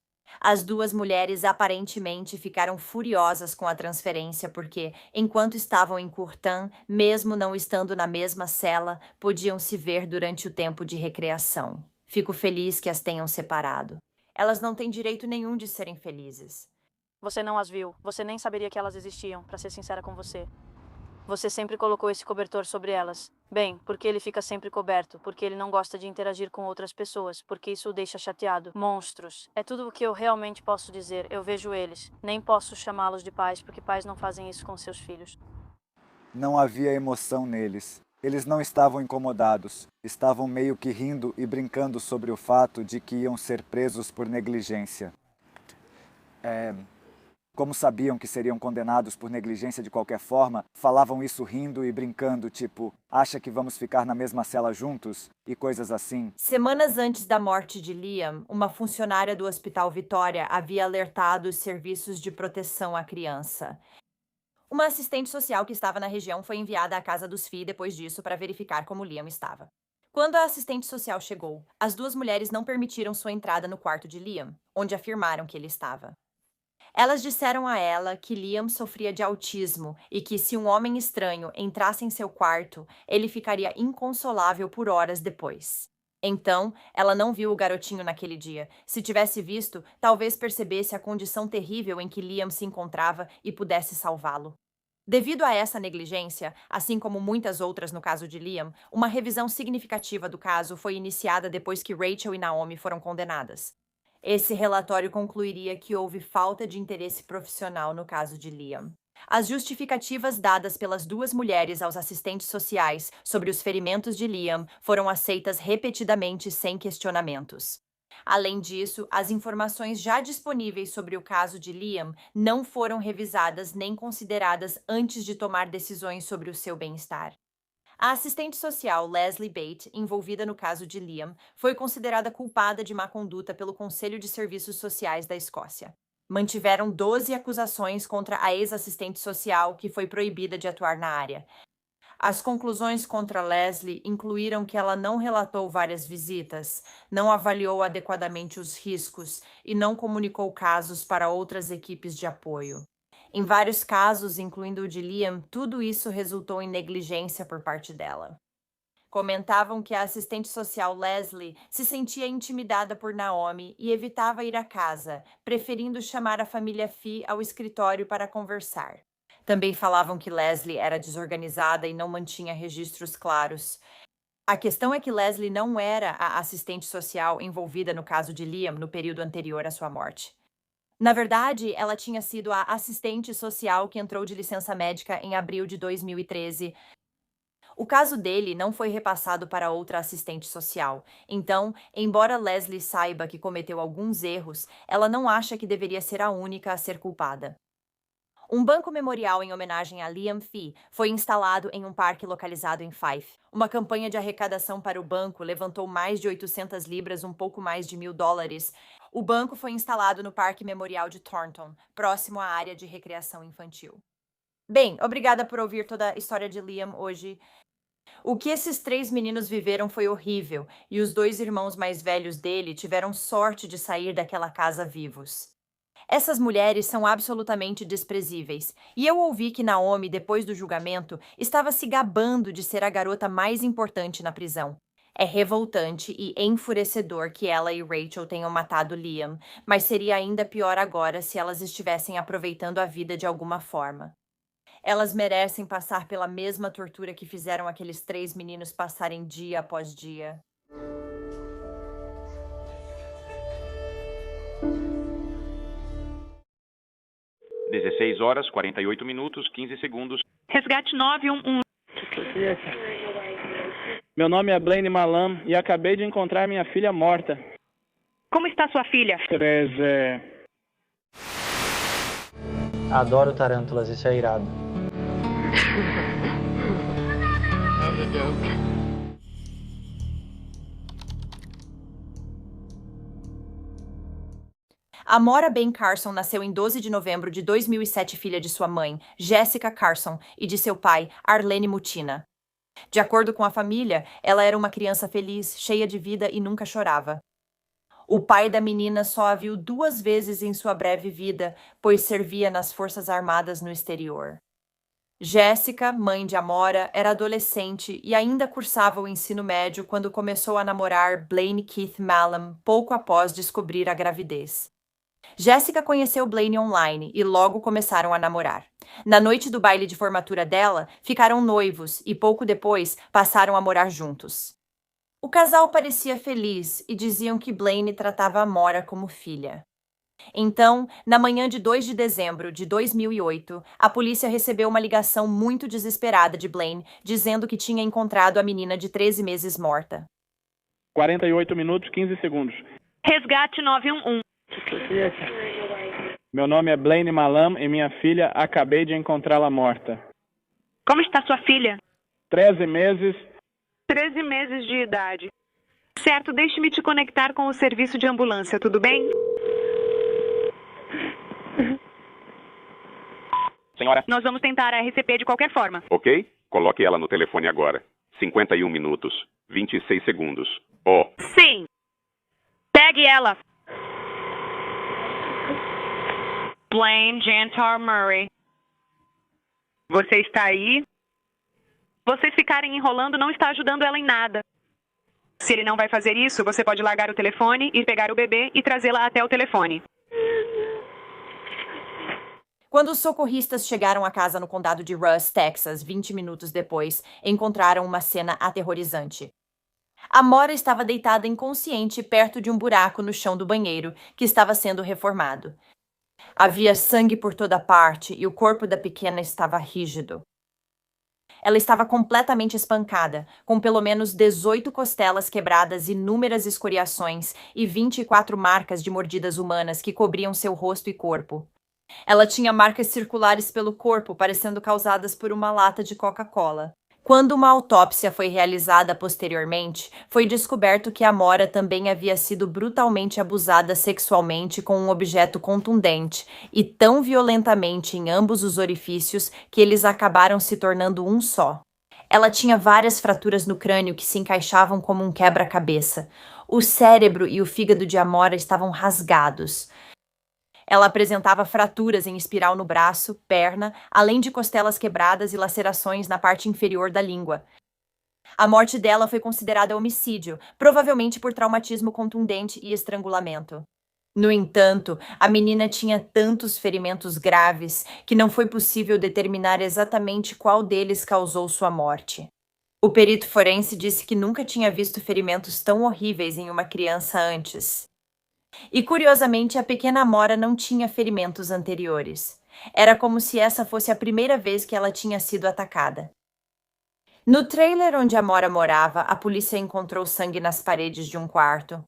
As duas mulheres aparentemente ficaram furiosas com a transferência porque, enquanto estavam em Curtin, mesmo não estando na mesma cela, podiam se ver durante o tempo de recreação. Fico feliz que as tenham separado. Elas não têm direito nenhum de serem felizes. Você não as viu. Você nem saberia que elas existiam, para ser sincera com você. Você sempre colocou esse cobertor sobre elas. Bem, porque ele fica sempre coberto, porque ele não gosta de interagir com outras pessoas, porque isso o deixa chateado. Monstros. É tudo o que eu realmente posso dizer. Eu vejo eles. Nem posso chamá-los de pais, porque pais não fazem isso com seus filhos. Não havia emoção neles. Eles não estavam incomodados. Estavam meio que rindo e brincando sobre o fato de que iam ser presos por negligência. Como sabiam que seriam condenados por negligência de qualquer forma, falavam isso rindo e brincando, tipo, acha que vamos ficar na mesma cela juntos? E coisas assim. Semanas antes da morte de Liam, uma funcionária do Hospital Vitória havia alertado os serviços de proteção à criança. Uma assistente social que estava na região foi enviada à casa dos Fee depois disso para verificar como Liam estava. Quando a assistente social chegou, as duas mulheres não permitiram sua entrada no quarto de Liam, onde afirmaram que ele estava. Elas disseram a ela que Liam sofria de autismo e que se um homem estranho entrasse em seu quarto, ele ficaria inconsolável por horas depois. Então, ela não viu o garotinho naquele dia. Se tivesse visto, talvez percebesse a condição terrível em que Liam se encontrava e pudesse salvá-lo. Devido a essa negligência, assim como muitas outras no caso de Liam, uma revisão significativa do caso foi iniciada depois que Rachel e Naomi foram condenadas. Esse relatório concluiria que houve falta de interesse profissional no caso de Liam. As justificativas dadas pelas duas mulheres aos assistentes sociais sobre os ferimentos de Liam foram aceitas repetidamente sem questionamentos. Além disso, as informações já disponíveis sobre o caso de Liam não foram revisadas nem consideradas antes de tomar decisões sobre o seu bem-estar. A assistente social Leslie Bate, envolvida no caso de Liam, foi considerada culpada de má conduta pelo Conselho de Serviços Sociais da Escócia. Mantiveram 12 acusações contra a ex-assistente social, que foi proibida de atuar na área. As conclusões contra Leslie incluíram que ela não relatou várias visitas, não avaliou adequadamente os riscos e não comunicou casos para outras equipes de apoio. Em vários casos, incluindo o de Liam, tudo isso resultou em negligência por parte dela. Comentavam que a assistente social Leslie se sentia intimidada por Naomi e evitava ir à casa, preferindo chamar a família Fee ao escritório para conversar. Também falavam que Leslie era desorganizada e não mantinha registros claros. A questão é que Leslie não era a assistente social envolvida no caso de Liam no período anterior à sua morte. Na verdade, ela tinha sido a assistente social que entrou de licença médica em abril de 2013. O caso dele não foi repassado para outra assistente social. Então, embora Leslie saiba que cometeu alguns erros, ela não acha que deveria ser a única a ser culpada. Um banco memorial em homenagem a Liam Fee foi instalado em um parque localizado em Fife. Uma campanha de arrecadação para o banco levantou mais de 800 libras, um pouco mais de $1.000. O banco foi instalado no Parque Memorial de Thornton, próximo à área de recreação infantil. Bem, obrigada por ouvir toda a história de Liam hoje. O que esses 3 meninos viveram foi horrível, e os 2 irmãos mais velhos dele tiveram sorte de sair daquela casa vivos. Essas mulheres são absolutamente desprezíveis, e eu ouvi que Naomi, depois do julgamento, estava se gabando de ser a garota mais importante na prisão. É revoltante e enfurecedor que ela e Rachel tenham matado Liam, mas seria ainda pior agora se elas estivessem aproveitando a vida de alguma forma. Elas merecem passar pela mesma tortura que fizeram aqueles 3 meninos passarem dia após dia. (16 horas, 48 minutos, 15 segundos). Resgate 911. Meu nome é Blaine Malam e acabei de encontrar minha filha morta. Como está sua filha? 13. Adoro tarântulas, isso é irado. Amora Ben Carson nasceu em 12 de novembro de 2007, filha de sua mãe, Jessica Carson, e de seu pai, Arlene Mutina. De acordo com a família, ela era uma criança feliz, cheia de vida e nunca chorava. O pai da menina só a viu 2 vezes em sua breve vida, pois servia nas Forças Armadas no exterior. Jessica, mãe de Amora, era adolescente e ainda cursava o ensino médio quando começou a namorar Blaine Keith Malam, pouco após descobrir a gravidez. Jessica conheceu Blaine online e logo começaram a namorar. Na noite do baile de formatura dela, ficaram noivos e pouco depois passaram a morar juntos. O casal parecia feliz e diziam que Blaine tratava Amora como filha. Então, na manhã de 2 de dezembro de 2008, a polícia recebeu uma ligação muito desesperada de Blaine, dizendo que tinha encontrado a menina de 13 meses morta. 48 minutos, 15 segundos. Resgate 911. Meu nome é Blaine Malam e minha filha, acabei de encontrá-la morta. Como está sua filha? 13 meses. 13 meses de idade. Certo, deixe-me te conectar com o serviço de ambulância, tudo bem? Senhora. Nós vamos tentar a RCP de qualquer forma. Ok? Coloque ela no telefone agora. 51 minutos, 26 segundos. Oh. Sim. Pegue ela. Blaine Jantar Murray. Você está aí? Vocês ficarem enrolando não está ajudando ela em nada. Se ele não vai fazer isso, você pode largar o telefone, ir pegar o bebê e trazê-la até o telefone. Quando os socorristas chegaram à casa no condado de Russ, Texas, 20 minutos depois, encontraram uma cena aterrorizante. Amora estava deitada inconsciente perto de um buraco no chão do banheiro, que estava sendo reformado. Havia sangue por toda parte e o corpo da pequena estava rígido. Ela estava completamente espancada, com pelo menos 18 costelas quebradas, inúmeras escoriações e 24 marcas de mordidas humanas que cobriam seu rosto e corpo. Ela tinha marcas circulares pelo corpo, parecendo causadas por uma lata de Coca-Cola. Quando uma autópsia foi realizada posteriormente, foi descoberto que Amora também havia sido brutalmente abusada sexualmente com um objeto contundente e tão violentamente em ambos os orifícios que eles acabaram se tornando um só. Ela tinha várias fraturas no crânio que se encaixavam como um quebra-cabeça. O cérebro e o fígado de Amora estavam rasgados. Ela apresentava fraturas em espiral no braço, perna, além de costelas quebradas e lacerações na parte inferior da língua. A morte dela foi considerada homicídio, provavelmente por traumatismo contundente e estrangulamento. No entanto, a menina tinha tantos ferimentos graves que não foi possível determinar exatamente qual deles causou sua morte. O perito forense disse que nunca tinha visto ferimentos tão horríveis em uma criança antes. E curiosamente, a pequena Amora não tinha ferimentos anteriores. Era como se essa fosse a primeira vez que ela tinha sido atacada. No trailer onde Amora morava, a polícia encontrou sangue nas paredes de um quarto.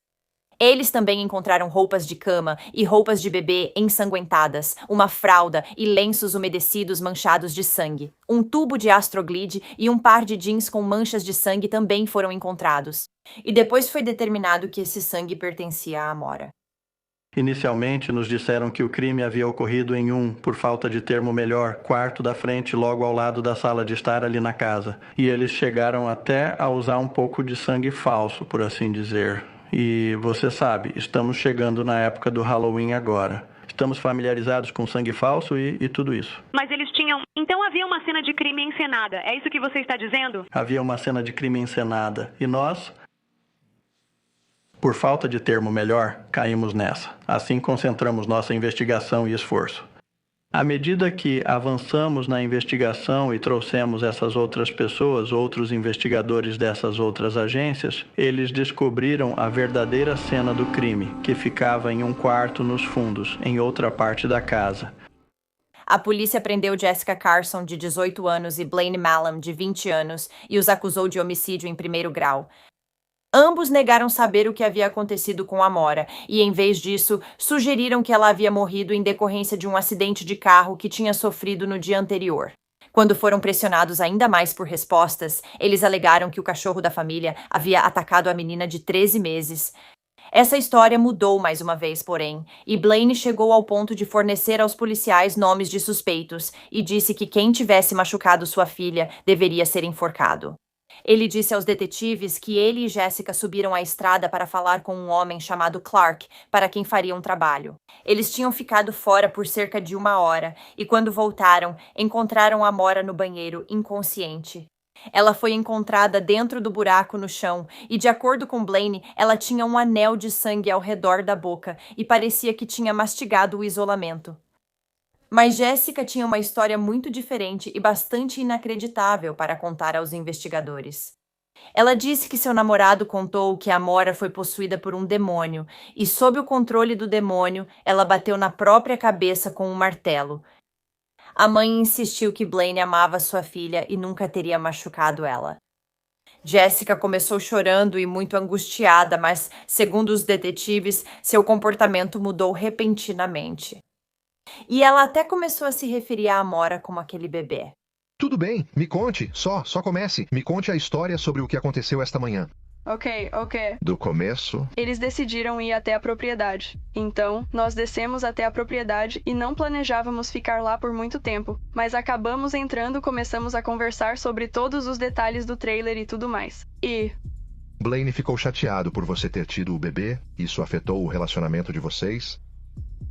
Eles também encontraram roupas de cama e roupas de bebê ensanguentadas, uma fralda e lenços umedecidos manchados de sangue. Um tubo de Astroglide e um par de jeans com manchas de sangue também foram encontrados. E depois foi determinado que esse sangue pertencia a Amora. Inicialmente, nos disseram que o crime havia ocorrido em por falta de termo melhor, quarto da frente logo ao lado da sala de estar ali na casa. E eles chegaram até a usar um pouco de sangue falso, por assim dizer. E você sabe, estamos chegando na época do Halloween agora. Estamos familiarizados com sangue falso e tudo isso. Mas eles tinham... Então havia uma cena de crime encenada. É isso que você está dizendo? Havia uma cena de crime encenada. E nós, por falta de termo melhor, caímos nessa. Assim concentramos nossa investigação e esforço. À medida que avançamos na investigação e trouxemos essas outras pessoas, outros investigadores dessas outras agências, eles descobriram a verdadeira cena do crime, que ficava em um quarto nos fundos, em outra parte da casa. A polícia prendeu Jessica Carson, de 18 anos, e Blaine Mallam, de 20 anos, e os acusou de homicídio em primeiro grau. Ambos negaram saber o que havia acontecido com Amora e, em vez disso, sugeriram que ela havia morrido em decorrência de um acidente de carro que tinha sofrido no dia anterior. Quando foram pressionados ainda mais por respostas, eles alegaram que o cachorro da família havia atacado a menina de 13 meses. Essa história mudou mais uma vez, porém, e Blaine chegou ao ponto de fornecer aos policiais nomes de suspeitos e disse que quem tivesse machucado sua filha deveria ser enforcado. Ele disse aos detetives que ele e Jessica subiram a estrada para falar com um homem chamado Clark, para quem faria um trabalho. Eles tinham ficado fora por cerca de 1 hora, e quando voltaram, encontraram Amora no banheiro, inconsciente. Ela foi encontrada dentro do buraco no chão, e de acordo com Blaine, ela tinha um anel de sangue ao redor da boca, e parecia que tinha mastigado o isolamento. Mas Jessica tinha uma história muito diferente e bastante inacreditável para contar aos investigadores. Ela disse que seu namorado contou que Amora foi possuída por um demônio e, sob o controle do demônio, ela bateu na própria cabeça com um martelo. A mãe insistiu que Blaine amava sua filha e nunca teria machucado ela. Jessica começou chorando e muito angustiada, mas, segundo os detetives, seu comportamento mudou repentinamente. E ela até começou a se referir a Amora como aquele bebê. Tudo bem, me conte, só comece. Me conte a história sobre o que aconteceu esta manhã. Ok. Do começo? Eles decidiram ir até a propriedade. Então, nós descemos até a propriedade e não planejávamos ficar lá por muito tempo, mas acabamos entrando e começamos a conversar sobre todos os detalhes do trailer e tudo mais. E... Blaine ficou chateado por você ter tido o bebê? Isso afetou o relacionamento de vocês?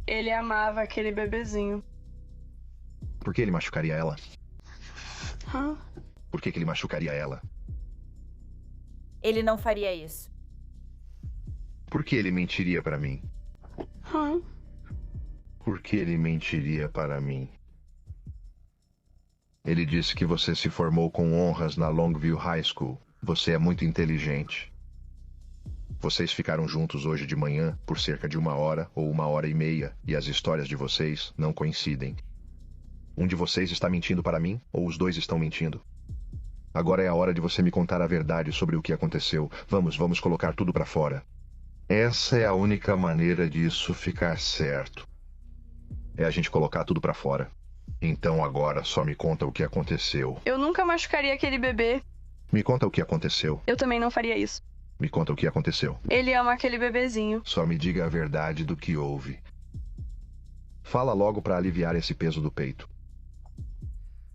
Ele amava aquele bebezinho. Por que ele machucaria ela? Hã? Por que ele machucaria ela? Ele não faria isso. Por que ele mentiria para mim? Hã? Por que ele mentiria para mim? Ele disse que você se formou com honras na Longview High School. Você é muito inteligente. Vocês ficaram juntos hoje de manhã por cerca de 1 hora ou 1h30 e as histórias de vocês não coincidem. Um de vocês está mentindo para mim ou os dois estão mentindo? Agora é a hora de você me contar a verdade sobre o que aconteceu. Vamos colocar tudo para fora. Essa é a única maneira disso ficar certo. É a gente colocar tudo para fora. Então agora só me conta o que aconteceu. Eu nunca machucaria aquele bebê. Me conta o que aconteceu. Eu também não faria isso. Me conta o que aconteceu. Ele ama aquele bebezinho. Só me diga a verdade do que houve. Fala logo para aliviar esse peso do peito.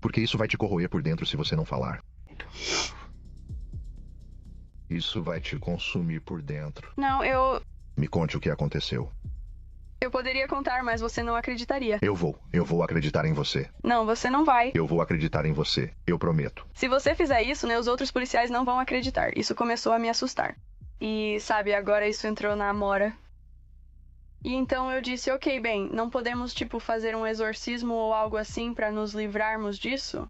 Porque isso vai te corroer por dentro se você não falar. Isso vai te consumir por dentro. Não, Me conte o que aconteceu. Eu poderia contar, mas você não acreditaria. Eu vou acreditar em você. Não, você não vai. Eu vou acreditar em você, eu prometo. Se você fizer isso, os outros policiais não vão acreditar. Isso começou a me assustar. E, sabe, agora isso entrou na Amora. E então eu disse, ok, bem, não podemos, fazer um exorcismo ou algo assim pra nos livrarmos disso?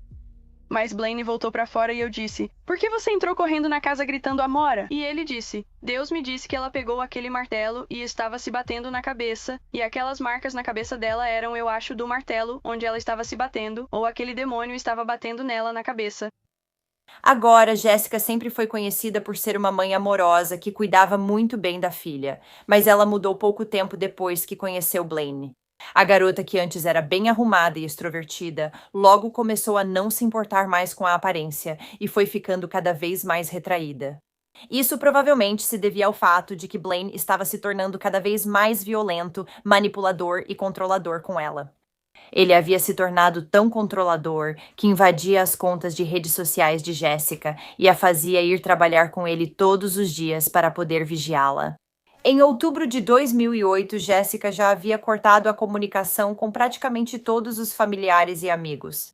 Mas Blaine voltou pra fora e eu disse, por que você entrou correndo na casa gritando Amora? E ele disse, Deus me disse que ela pegou aquele martelo e estava se batendo na cabeça, e aquelas marcas na cabeça dela eram, eu acho, do martelo, onde ela estava se batendo, ou aquele demônio estava batendo nela na cabeça. Agora, Jéssica sempre foi conhecida por ser uma mãe amorosa que cuidava muito bem da filha, mas ela mudou pouco tempo depois que conheceu Blaine. A garota, que antes era bem arrumada e extrovertida, logo começou a não se importar mais com a aparência e foi ficando cada vez mais retraída. Isso provavelmente se devia ao fato de que Blaine estava se tornando cada vez mais violento, manipulador e controlador com ela. Ele havia se tornado tão controlador que invadia as contas de redes sociais de Jéssica e a fazia ir trabalhar com ele todos os dias para poder vigiá-la. Em outubro de 2008, Jéssica já havia cortado a comunicação com praticamente todos os familiares e amigos.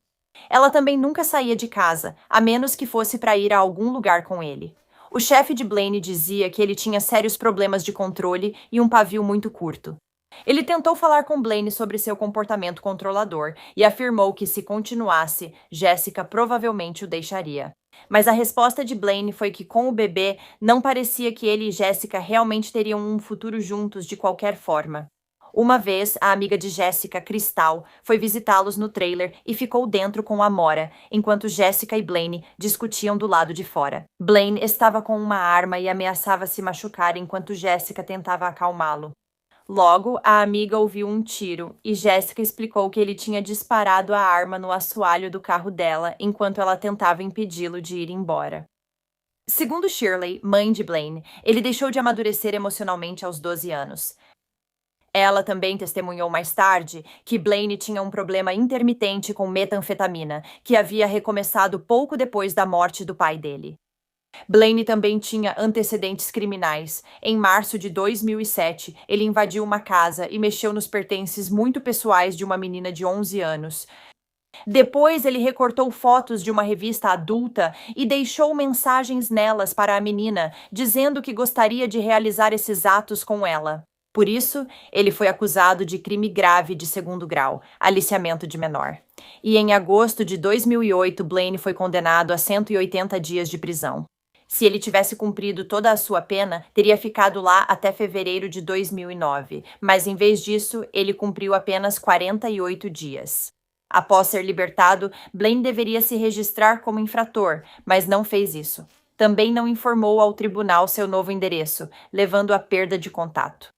Ela também nunca saía de casa, a menos que fosse para ir a algum lugar com ele. O chefe de Blaine dizia que ele tinha sérios problemas de controle e um pavio muito curto. Ele tentou falar com Blaine sobre seu comportamento controlador e afirmou que, se continuasse, Jéssica provavelmente o deixaria. Mas a resposta de Blaine foi que, com o bebê, não parecia que ele e Jéssica realmente teriam um futuro juntos de qualquer forma. Uma vez, a amiga de Jéssica, Crystal, foi visitá-los no trailer e ficou dentro com Amora, enquanto Jéssica e Blaine discutiam do lado de fora. Blaine estava com uma arma e ameaçava se machucar enquanto Jéssica tentava acalmá-lo. Logo, a amiga ouviu um tiro e Jéssica explicou que ele tinha disparado a arma no assoalho do carro dela enquanto ela tentava impedi-lo de ir embora. Segundo Shirley, mãe de Blaine, ele deixou de amadurecer emocionalmente aos 12 anos. Ela também testemunhou mais tarde que Blaine tinha um problema intermitente com metanfetamina, que havia recomeçado pouco depois da morte do pai dele. Blaine também tinha antecedentes criminais. Em março de 2007, ele invadiu uma casa e mexeu nos pertences muito pessoais de uma menina de 11 anos. Depois, ele recortou fotos de uma revista adulta e deixou mensagens nelas para a menina, dizendo que gostaria de realizar esses atos com ela. Por isso, ele foi acusado de crime grave de 2º grau, aliciamento de menor. E em agosto de 2008, Blaine foi condenado a 180 dias de prisão. Se ele tivesse cumprido toda a sua pena, teria ficado lá até fevereiro de 2009, mas em vez disso, ele cumpriu apenas 48 dias. Após ser libertado, Blaine deveria se registrar como infrator, mas não fez isso. Também não informou ao tribunal seu novo endereço, levando à perda de contato.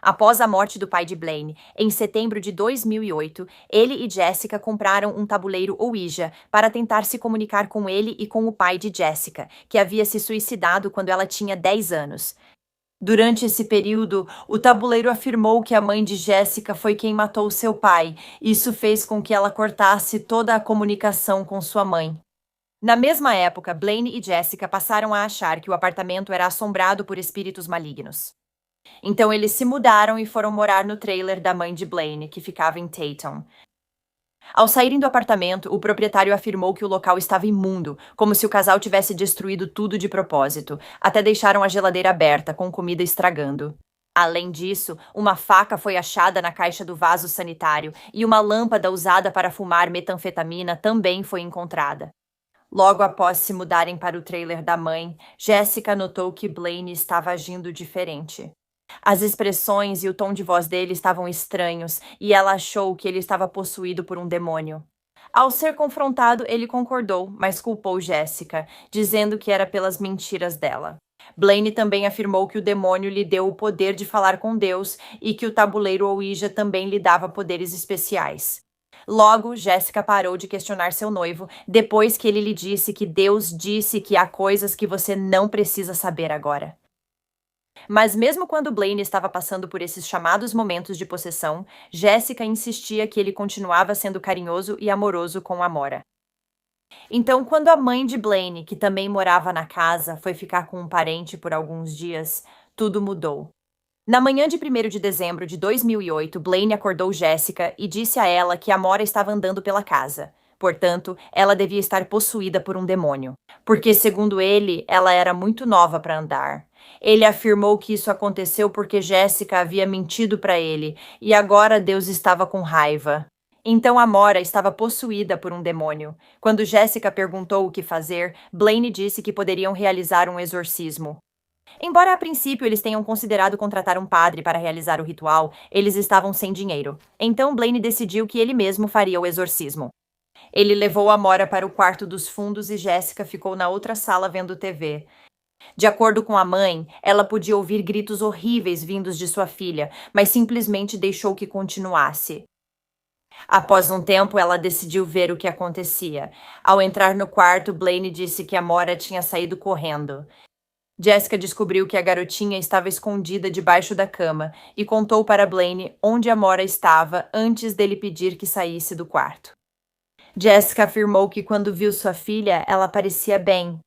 Após a morte do pai de Blaine, em setembro de 2008, ele e Jéssica compraram um tabuleiro Ouija para tentar se comunicar com ele e com o pai de Jéssica, que havia se suicidado quando ela tinha 10 anos. Durante esse período, o tabuleiro afirmou que a mãe de Jéssica foi quem matou seu pai. Isso fez com que ela cortasse toda a comunicação com sua mãe. Na mesma época, Blaine e Jéssica passaram a achar que o apartamento era assombrado por espíritos malignos. Então eles se mudaram e foram morar no trailer da mãe de Blaine, que ficava em Tatum. Ao saírem do apartamento, o proprietário afirmou que o local estava imundo, como se o casal tivesse destruído tudo de propósito, até deixaram a geladeira aberta, com comida estragando. Além disso, uma faca foi achada na caixa do vaso sanitário e uma lâmpada usada para fumar metanfetamina também foi encontrada. Logo após se mudarem para o trailer da mãe, Jéssica notou que Blaine estava agindo diferente. As expressões e o tom de voz dele estavam estranhos e ela achou que ele estava possuído por um demônio. Ao ser confrontado, ele concordou, mas culpou Jéssica, dizendo que era pelas mentiras dela. Blaine também afirmou que o demônio lhe deu o poder de falar com Deus e que o tabuleiro Ouija também lhe dava poderes especiais. Logo, Jéssica parou de questionar seu noivo depois que ele lhe disse que Deus disse que há coisas que você não precisa saber agora. Mas mesmo quando Blaine estava passando por esses chamados momentos de possessão, Jéssica insistia que ele continuava sendo carinhoso e amoroso com Amora. Então, quando a mãe de Blaine, que também morava na casa, foi ficar com um parente por alguns dias, tudo mudou. Na manhã de 1º de dezembro de 2008, Blaine acordou Jéssica e disse a ela que Amora estava andando pela casa. Portanto, ela devia estar possuída por um demônio, porque, segundo ele, ela era muito nova para andar. Ele afirmou que isso aconteceu porque Jéssica havia mentido para ele e agora Deus estava com raiva. Então Amora estava possuída por um demônio. Quando Jessica perguntou o que fazer, Blaine disse que poderiam realizar um exorcismo. Embora a princípio eles tenham considerado contratar um padre para realizar o ritual, eles estavam sem dinheiro. Então Blaine decidiu que ele mesmo faria o exorcismo. Ele levou Amora para o quarto dos fundos e Jessica ficou na outra sala vendo TV. De acordo com a mãe, ela podia ouvir gritos horríveis vindos de sua filha, mas simplesmente deixou que continuasse. Após um tempo, ela decidiu ver o que acontecia. Ao entrar no quarto, Blaine disse que Amora tinha saído correndo. Jessica descobriu que a garotinha estava escondida debaixo da cama e contou para Blaine onde Amora estava antes dele pedir que saísse do quarto. Jessica afirmou que quando viu sua filha, ela parecia bem.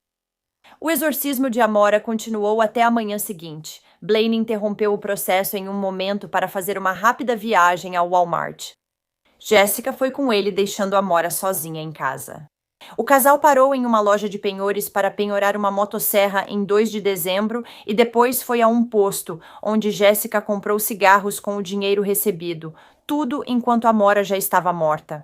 O exorcismo de Amora continuou até a manhã seguinte. Blaine interrompeu o processo em um momento para fazer uma rápida viagem ao Walmart. Jessica foi com ele, deixando Amora sozinha em casa. O casal parou em uma loja de penhores para penhorar uma motosserra em 2 de dezembro e depois foi a um posto, onde Jessica comprou cigarros com o dinheiro recebido, tudo enquanto Amora já estava morta.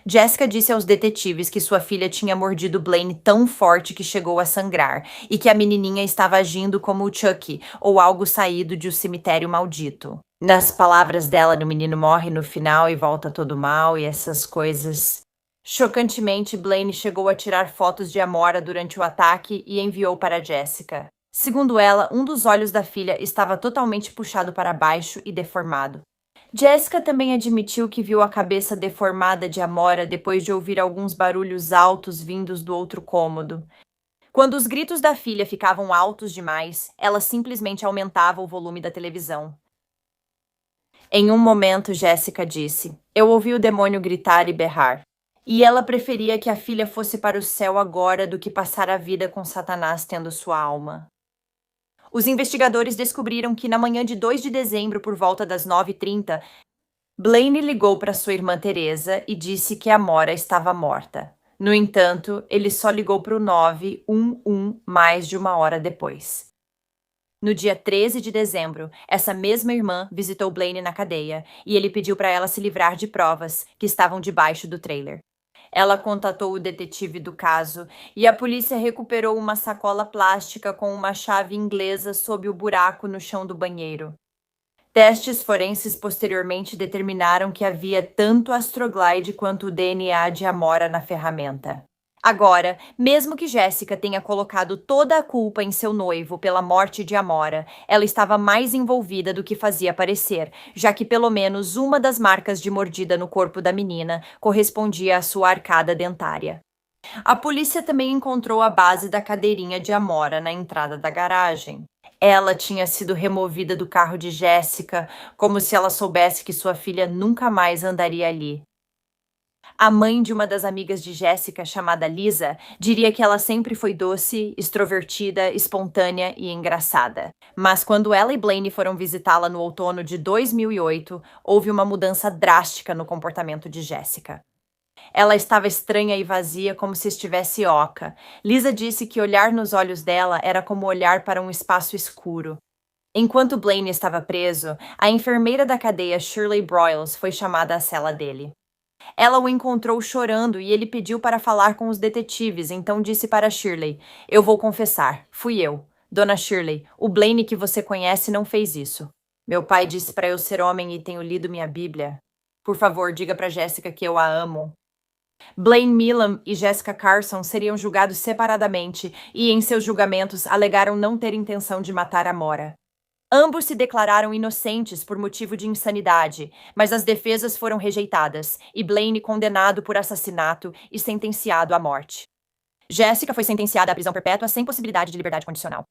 Jessica disse aos detetives que sua filha tinha mordido Blaine tão forte que chegou a sangrar e que a menininha estava agindo como o Chucky ou algo saído de um cemitério maldito. Nas palavras dela, o menino morre no final e volta todo mal e essas coisas. Chocantemente, Blaine chegou a tirar fotos de Amora durante o ataque e enviou para Jessica. Segundo ela, um dos olhos da filha estava totalmente puxado para baixo e deformado. Jessica também admitiu que viu a cabeça deformada de Amora depois de ouvir alguns barulhos altos vindos do outro cômodo. Quando os gritos da filha ficavam altos demais, ela simplesmente aumentava o volume da televisão. Em um momento, Jessica disse: "Eu ouvi o demônio gritar e berrar. E ela preferia que a filha fosse para o céu agora do que passar a vida com Satanás tendo sua alma." Os investigadores descobriram que na manhã de 2 de dezembro, por volta das 9h30, Blaine ligou para sua irmã Teresa e disse que Amora estava morta. No entanto, ele só ligou para o 911 mais de 1 hora depois. No dia 13 de dezembro, essa mesma irmã visitou Blaine na cadeia e ele pediu para ela se livrar de provas que estavam debaixo do trailer. Ela contatou o detetive do caso e a polícia recuperou uma sacola plástica com uma chave inglesa sob o buraco no chão do banheiro. Testes forenses posteriormente determinaram que havia tanto astroglide quanto o DNA de Amora na ferramenta. Agora, mesmo que Jessica tenha colocado toda a culpa em seu noivo pela morte de Amora, ela estava mais envolvida do que fazia parecer, já que pelo menos uma das marcas de mordida no corpo da menina correspondia à sua arcada dentária. A polícia também encontrou a base da cadeirinha de Amora na entrada da garagem. Ela tinha sido removida do carro de Jessica, como se ela soubesse que sua filha nunca mais andaria ali. A mãe de uma das amigas de Jessica, chamada Lisa, diria que ela sempre foi doce, extrovertida, espontânea e engraçada. Mas quando ela e Blaine foram visitá-la no outono de 2008, houve uma mudança drástica no comportamento de Jessica. Ela estava estranha e vazia, como se estivesse oca. Lisa disse que olhar nos olhos dela era como olhar para um espaço escuro. Enquanto Blaine estava preso, a enfermeira da cadeia Shirley Broyles foi chamada à cela dele. Ela o encontrou chorando e ele pediu para falar com os detetives, então disse para Shirley: "Eu vou confessar, fui eu. Dona Shirley, o Blaine que você conhece não fez isso. Meu pai disse para eu ser homem e tenho lido minha Bíblia. Por favor, diga para Jessica que eu a amo." Blaine Milam e Jessica Carson seriam julgados separadamente e, em seus julgamentos, alegaram não ter intenção de matar Amora. Ambos se declararam inocentes por motivo de insanidade, mas as defesas foram rejeitadas e Blaine condenado por assassinato e sentenciado à morte. Jessica foi sentenciada à prisão perpétua sem possibilidade de liberdade condicional.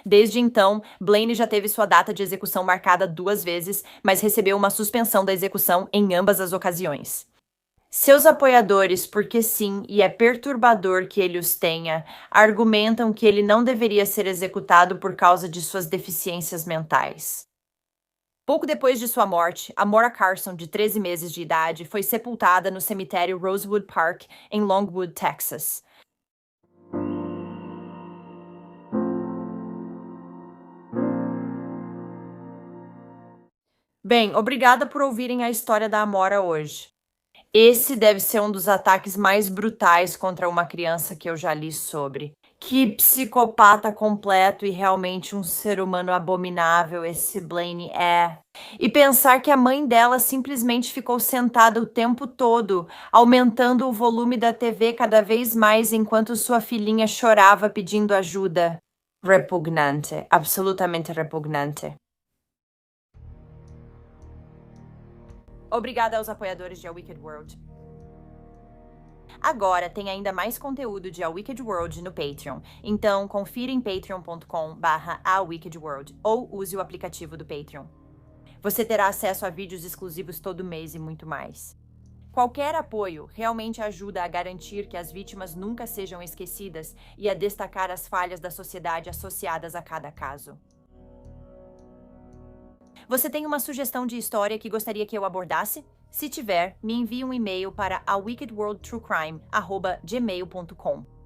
Desde então, Blaine já teve sua data de execução marcada 2 vezes, mas recebeu uma suspensão da execução em ambas as ocasiões. Seus apoiadores, porque sim, e é perturbador que ele os tenha, argumentam que ele não deveria ser executado por causa de suas deficiências mentais. Pouco depois de sua morte, Amora Carson, de 13 meses de idade, foi sepultada no cemitério Rosewood Park, em Longwood, Texas. Bem, obrigada por ouvirem a história da Amora hoje. Esse deve ser um dos ataques mais brutais contra uma criança que eu já li sobre. Que psicopata completo e realmente um ser humano abominável esse Blaine é. E pensar que a mãe dela simplesmente ficou sentada o tempo todo, aumentando o volume da TV cada vez mais enquanto sua filhinha chorava pedindo ajuda. Repugnante, absolutamente repugnante. Obrigada aos apoiadores de A Wicked World. Agora tem ainda mais conteúdo de A Wicked World no Patreon, então confira em patreon.com/awickedworld ou use o aplicativo do Patreon. Você terá acesso a vídeos exclusivos todo mês e muito mais. Qualquer apoio realmente ajuda a garantir que as vítimas nunca sejam esquecidas e a destacar as falhas da sociedade associadas a cada caso. Você tem uma sugestão de história que gostaria que eu abordasse? Se tiver, me envie um e-mail para awickedworldtruecrime@gmail.com.